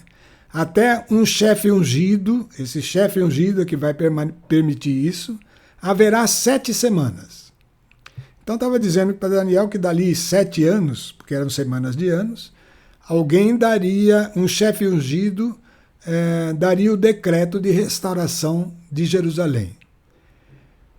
Até um chefe ungido, esse chefe ungido que vai permitir isso, haverá 7 semanas. Então estava dizendo para Daniel que dali 7 anos, porque eram semanas de anos, alguém daria, um chefe ungido, daria o decreto de restauração de Jerusalém.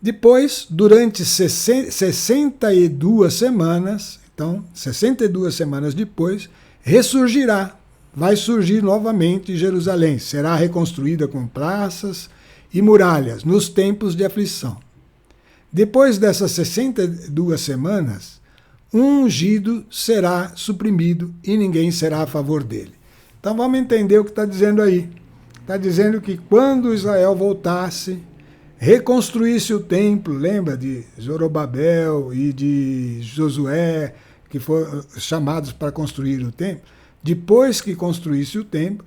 Depois, durante 62 semanas, então 62 semanas depois, ressurgirá, vai surgir novamente Jerusalém, será reconstruída com praças e muralhas nos tempos de aflição. Depois dessas 62 semanas, um ungido será suprimido e ninguém será a favor dele. Então vamos entender o que está dizendo aí. Está dizendo que quando Israel voltasse, reconstruísse o templo, lembra de Zorobabel e de Josué, que foram chamados para construir o templo? Depois que construísse o templo,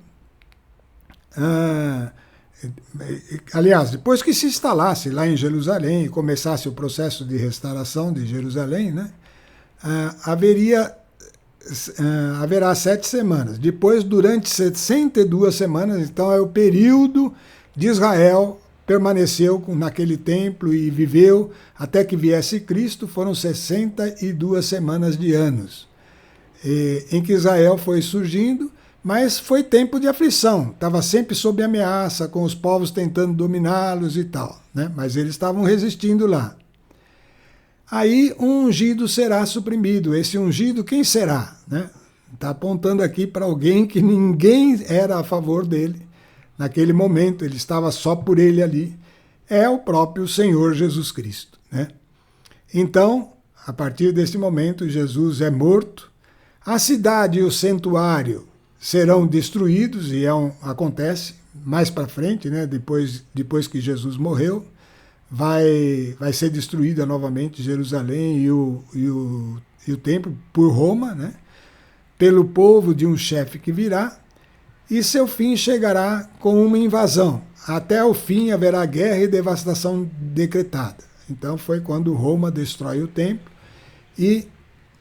aliás, depois que se instalasse lá em Jerusalém e começasse o processo de restauração de Jerusalém, né? Haverá 7 semanas. Depois, durante 62 semanas, então é o período de Israel, permaneceu naquele templo e viveu até que viesse Cristo, foram 62 semanas de anos, em que Israel foi surgindo, mas foi tempo de aflição, estava sempre sob ameaça, com os povos tentando dominá-los e tal, né? Mas eles estavam resistindo lá. Aí um ungido será suprimido. Esse ungido, quem será? Né? Está apontando aqui para alguém que ninguém era a favor dele. Naquele momento, ele estava só por ele ali. É o próprio Senhor Jesus Cristo, né? Então, a partir desse momento, Jesus é morto. A cidade e o santuário serão destruídos, e acontece mais para frente, né? Depois que Jesus morreu. Vai ser destruída novamente Jerusalém e o templo por Roma, né? Pelo povo de um chefe que virá, e seu fim chegará com uma invasão. Até o fim haverá guerra e devastação decretada. Então foi quando Roma destrói o templo, e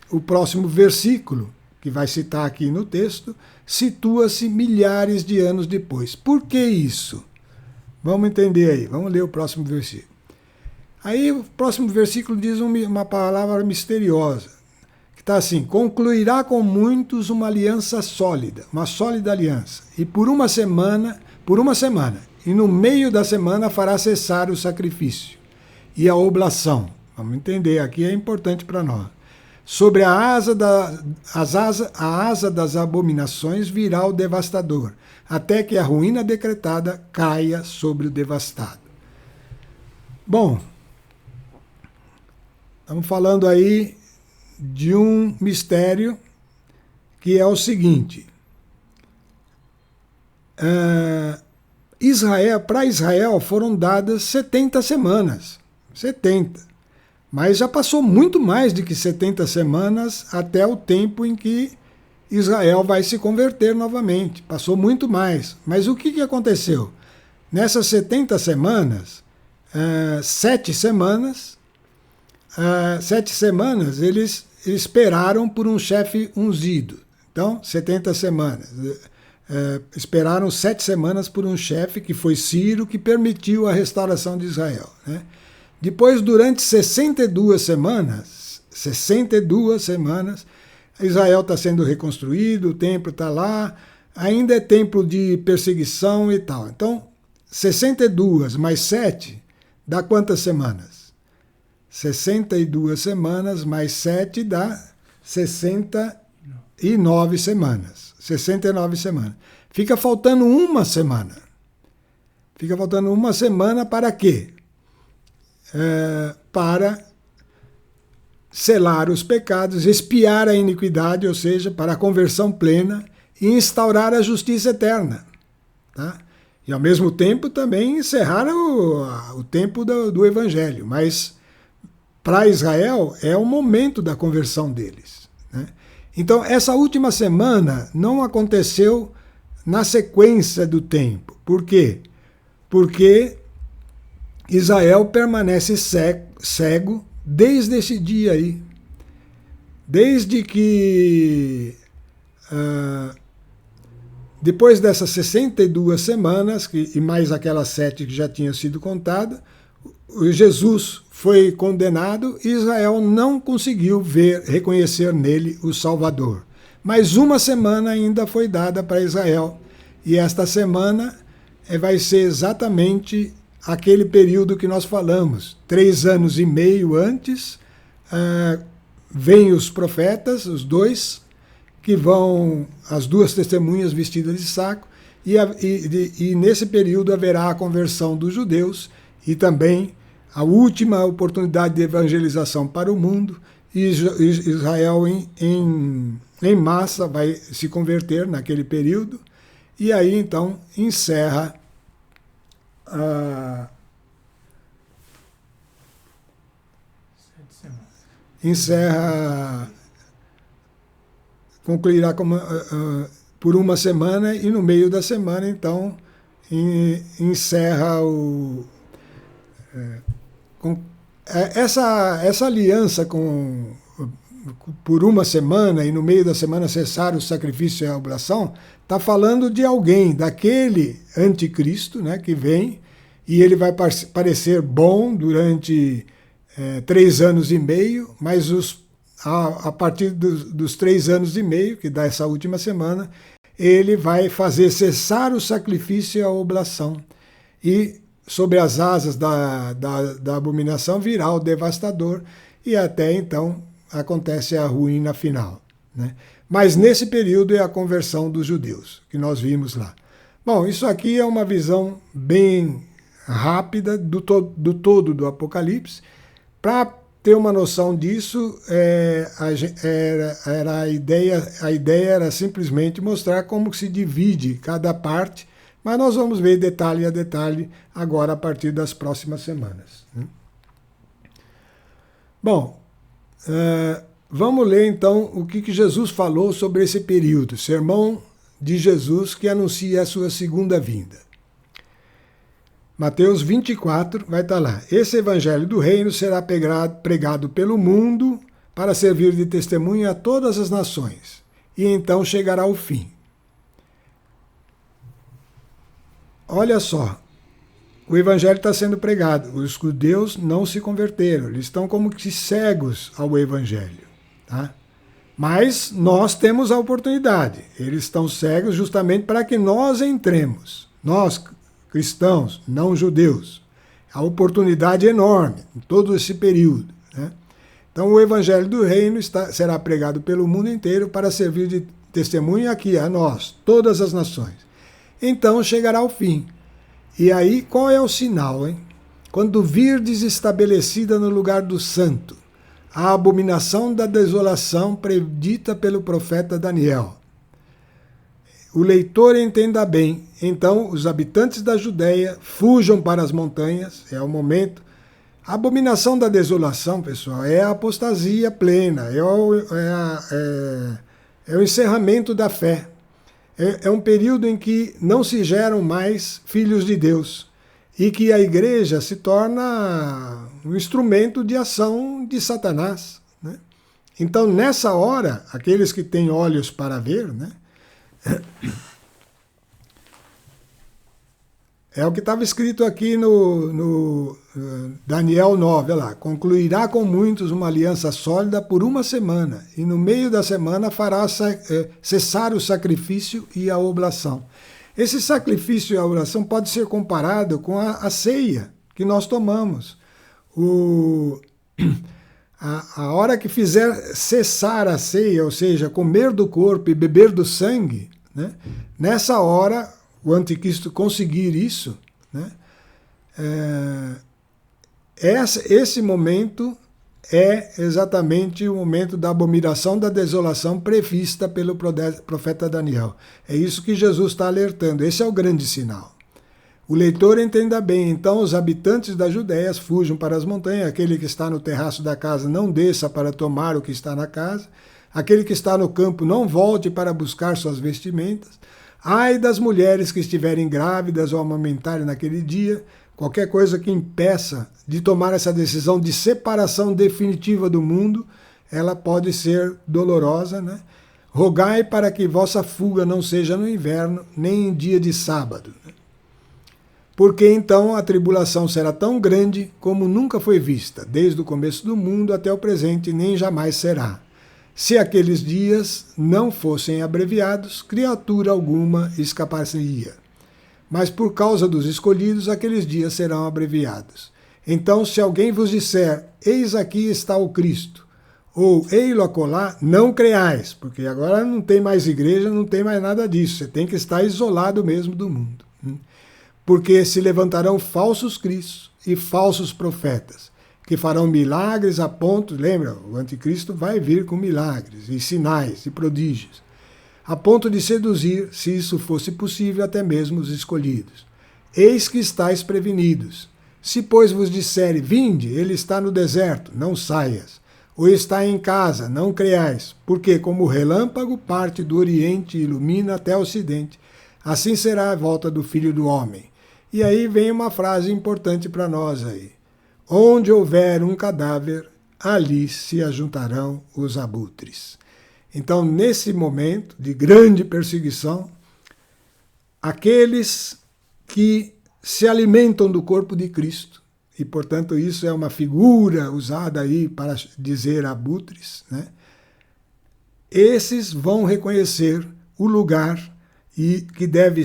o próximo versículo, que vai citar aqui no texto, situa-se milhares de anos depois. Por que isso? Vamos entender aí, vamos ler o próximo versículo. Aí o próximo versículo diz uma palavra misteriosa, que está assim: concluirá com muitos uma aliança sólida, uma sólida aliança, e por uma semana, e no meio da semana fará cessar o sacrifício e a oblação. Vamos entender, aqui é importante para nós. Sobre a asa das abominações virá o devastador, até que a ruína decretada caia sobre o devastado. Bom, estamos falando aí de um mistério que é o seguinte: para Israel foram dadas 70 semanas, 70, mas já passou muito mais do que 70 semanas até o tempo em que Israel vai se converter novamente, passou muito mais. Mas o que aconteceu? Nessas 70 semanas, 7 semanas, esperaram por um chefe ungido. Então, 70 semanas. Esperaram 7 semanas por um chefe, que foi Ciro, que permitiu a restauração de Israel. Né? Depois, durante 62 semanas, Israel está sendo reconstruído, o templo está lá, ainda é tempo de perseguição e tal. Então, 62 mais 7 dá quantas semanas? 62 semanas mais 7 dá 69 semanas. 69 semanas. Fica faltando uma semana. Fica faltando uma semana para quê? Para selar os pecados, expiar a iniquidade, ou seja, para a conversão plena e instaurar a justiça eterna. Tá? E ao mesmo tempo também encerrar o tempo do Evangelho. Mas para Israel é o momento da conversão deles. Né? Então essa última semana não aconteceu na sequência do tempo. Por quê? Porque Israel permanece cego desde esse dia aí. Desde que depois dessas 62 semanas, e mais aquelas 7 que já tinham sido contadas, Jesus foi condenado e Israel não conseguiu reconhecer nele o Salvador. Mas uma semana ainda foi dada para Israel. E esta semana vai ser exatamente aquele período que nós falamos. 3 anos e meio antes, vêm os profetas, os dois, que vão, as 2 testemunhas vestidas de saco, e nesse período haverá a conversão dos judeus e também a última oportunidade de evangelização para o mundo, e Israel em massa vai se converter naquele período, e aí então encerra concluirá por uma semana, e no meio da semana então encerra essa aliança por uma semana, e no meio da semana cessar o sacrifício e a oblação, está falando de alguém, daquele anticristo, né, que vem, e ele vai parecer bom durante 3 anos e meio, mas a partir dos 3 anos e meio, que dá essa última semana, ele vai fazer cessar o sacrifício e a oblação. E sobre as asas da abominação virá o devastador, e até então acontece a ruína final. Né? Mas nesse período é a conversão dos judeus, que nós vimos lá. Bom, isso aqui é uma visão bem rápida do todo do Apocalipse. Para ter uma noção disso, a ideia era simplesmente mostrar como se divide cada parte, mas nós vamos ver detalhe a detalhe agora a partir das próximas semanas. Bom, vamos ler então o que Jesus falou sobre esse período, sermão de Jesus que anuncia a sua segunda vinda. Mateus 24 vai estar lá. Esse evangelho do reino será pregado pelo mundo para servir de testemunha a todas as nações, e então chegará o fim. Olha só, o evangelho está sendo pregado, os judeus não se converteram, eles estão como que cegos ao evangelho. Tá? Mas nós temos a oportunidade, eles estão cegos justamente para que nós entremos, nós cristãos, não judeus. A oportunidade é enorme em todo esse período. Né? Então o evangelho do reino será pregado pelo mundo inteiro para servir de testemunha aqui a nós, todas as nações. Então chegará o fim. E aí, qual é o sinal, hein? Quando virdes estabelecida no lugar do santo a abominação da desolação predita pelo profeta Daniel. O leitor entenda bem, então os habitantes da Judéia fujam para as montanhas, é o momento. A abominação da desolação, pessoal, é a apostasia plena, é o encerramento da fé. É um período em que não se geram mais filhos de Deus e que a igreja se torna um instrumento de ação de Satanás. Né? Então, nessa hora, aqueles que têm olhos para ver, né? É o que estava escrito aqui no Daniel 9, olha lá. Concluirá com muitos uma aliança sólida por uma semana, e no meio da semana fará cessar o sacrifício e a oblação. Esse sacrifício e a oração pode ser comparado com a ceia que nós tomamos. A hora que fizer cessar a ceia, ou seja, comer do corpo e beber do sangue, né? Nessa hora, o anticristo conseguir isso, né? Esse momento é exatamente o momento da abominação da desolação prevista pelo profeta Daniel. É isso que Jesus está alertando. Esse é o grande sinal. O leitor entenda bem, então os habitantes da Judéia fujam para as montanhas, aquele que está no terraço da casa não desça para tomar o que está na casa, aquele que está no campo não volte para buscar suas vestimentas. Ai das mulheres que estiverem grávidas ou amamentarem naquele dia, qualquer coisa que impeça de tomar essa decisão de separação definitiva do mundo, ela pode ser dolorosa, né? Rogai para que vossa fuga não seja no inverno, nem em dia de sábado. Né? Porque então a tribulação será tão grande como nunca foi vista, desde o começo do mundo até o presente, nem jamais será. Se aqueles dias não fossem abreviados, criatura alguma escaparia. Mas por causa dos escolhidos, aqueles dias serão abreviados. Então, se alguém vos disser, eis aqui está o Cristo, ou ei-lo acolá, não creais, porque agora não tem mais igreja, não tem mais nada disso, você tem que estar isolado mesmo do mundo. Porque se levantarão falsos cristos e falsos profetas, que farão milagres a ponto, lembra, o anticristo vai vir com milagres e sinais e prodígios, a ponto de seduzir, se isso fosse possível, até mesmo os escolhidos. Eis que estáis prevenidos. Se, pois, vos disserem, vinde, ele está no deserto, não saias. Ou está em casa, não creais, porque como o relâmpago parte do oriente e ilumina até o ocidente, assim será a volta do Filho do Homem. E aí vem uma frase importante para nós aí. Onde houver um cadáver, ali se ajuntarão os abutres. Então, nesse momento de grande perseguição, aqueles que se alimentam do corpo de Cristo, e portanto isso é uma figura usada aí para dizer abutres, né? Esses vão reconhecer o lugar e que deve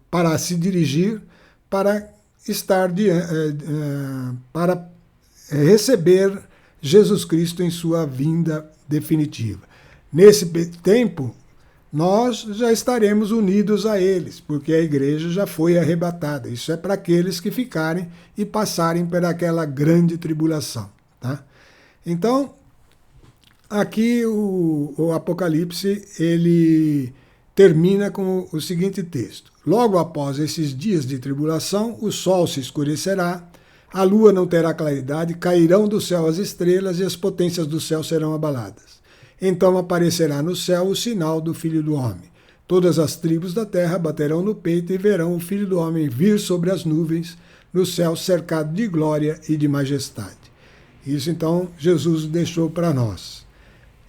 para se dirigir para estar para receber Jesus Cristo em sua vinda definitiva. Nesse tempo, nós já estaremos unidos a eles, porque a igreja já foi arrebatada. Isso é para aqueles que ficarem e passarem por aquela grande tribulação. Tá? Então, aqui o Apocalipse, ele termina com o seguinte texto. Logo após esses dias de tribulação, o sol se escurecerá, a lua não terá claridade, cairão do céu as estrelas e as potências do céu serão abaladas. Então aparecerá no céu o sinal do Filho do Homem. Todas as tribos da terra baterão no peito e verão o Filho do Homem vir sobre as nuvens, no céu cercado de glória e de majestade. Isso então Jesus deixou para nós.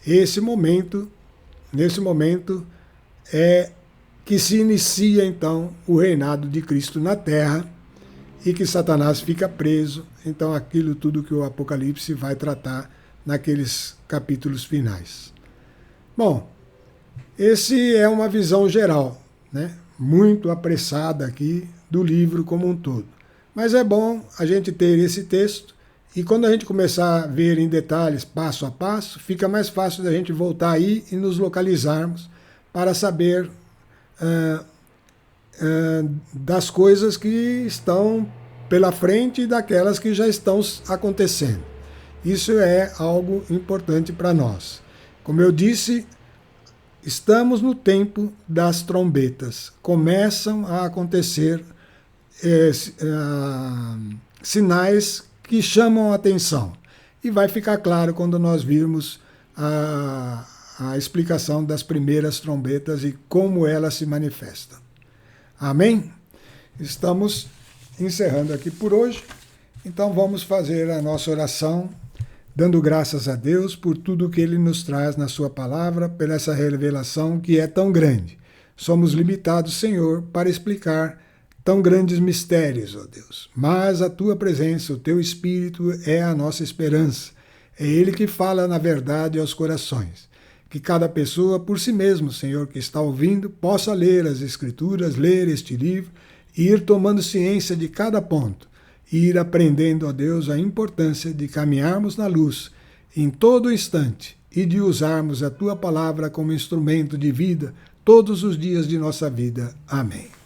Nesse momento é que se inicia então o reinado de Cristo na terra e que Satanás fica preso. Então aquilo tudo que o Apocalipse vai tratar naqueles capítulos finais. Bom, esse é uma visão geral, né? Muito apressada aqui do livro como um todo. Mas é bom a gente ter esse texto e quando a gente começar a ver em detalhes, passo a passo, fica mais fácil da gente voltar aí e nos localizarmos para saber das coisas que estão pela frente e daquelas que já estão acontecendo. Isso é algo importante para nós. Como eu disse, estamos no tempo das trombetas. Começam a acontecer sinais que chamam a atenção. E vai ficar claro quando nós virmos a explicação das primeiras trombetas e como elas se manifestam. Amém? Estamos encerrando aqui por hoje. Então vamos fazer a nossa oração dando graças a Deus por tudo que Ele nos traz na Sua palavra, por essa revelação que é tão grande. Somos limitados, Senhor, para explicar tão grandes mistérios, ó Deus. Mas a Tua presença, o Teu Espírito é a nossa esperança. É Ele que fala na verdade aos corações. Que cada pessoa, por si mesmo, Senhor, que está ouvindo, possa ler as Escrituras, ler este livro e ir tomando ciência de cada ponto. E ir aprendendo, ó Deus, a importância de caminharmos na luz em todo instante e de usarmos a Tua palavra como instrumento de vida todos os dias de nossa vida. Amém.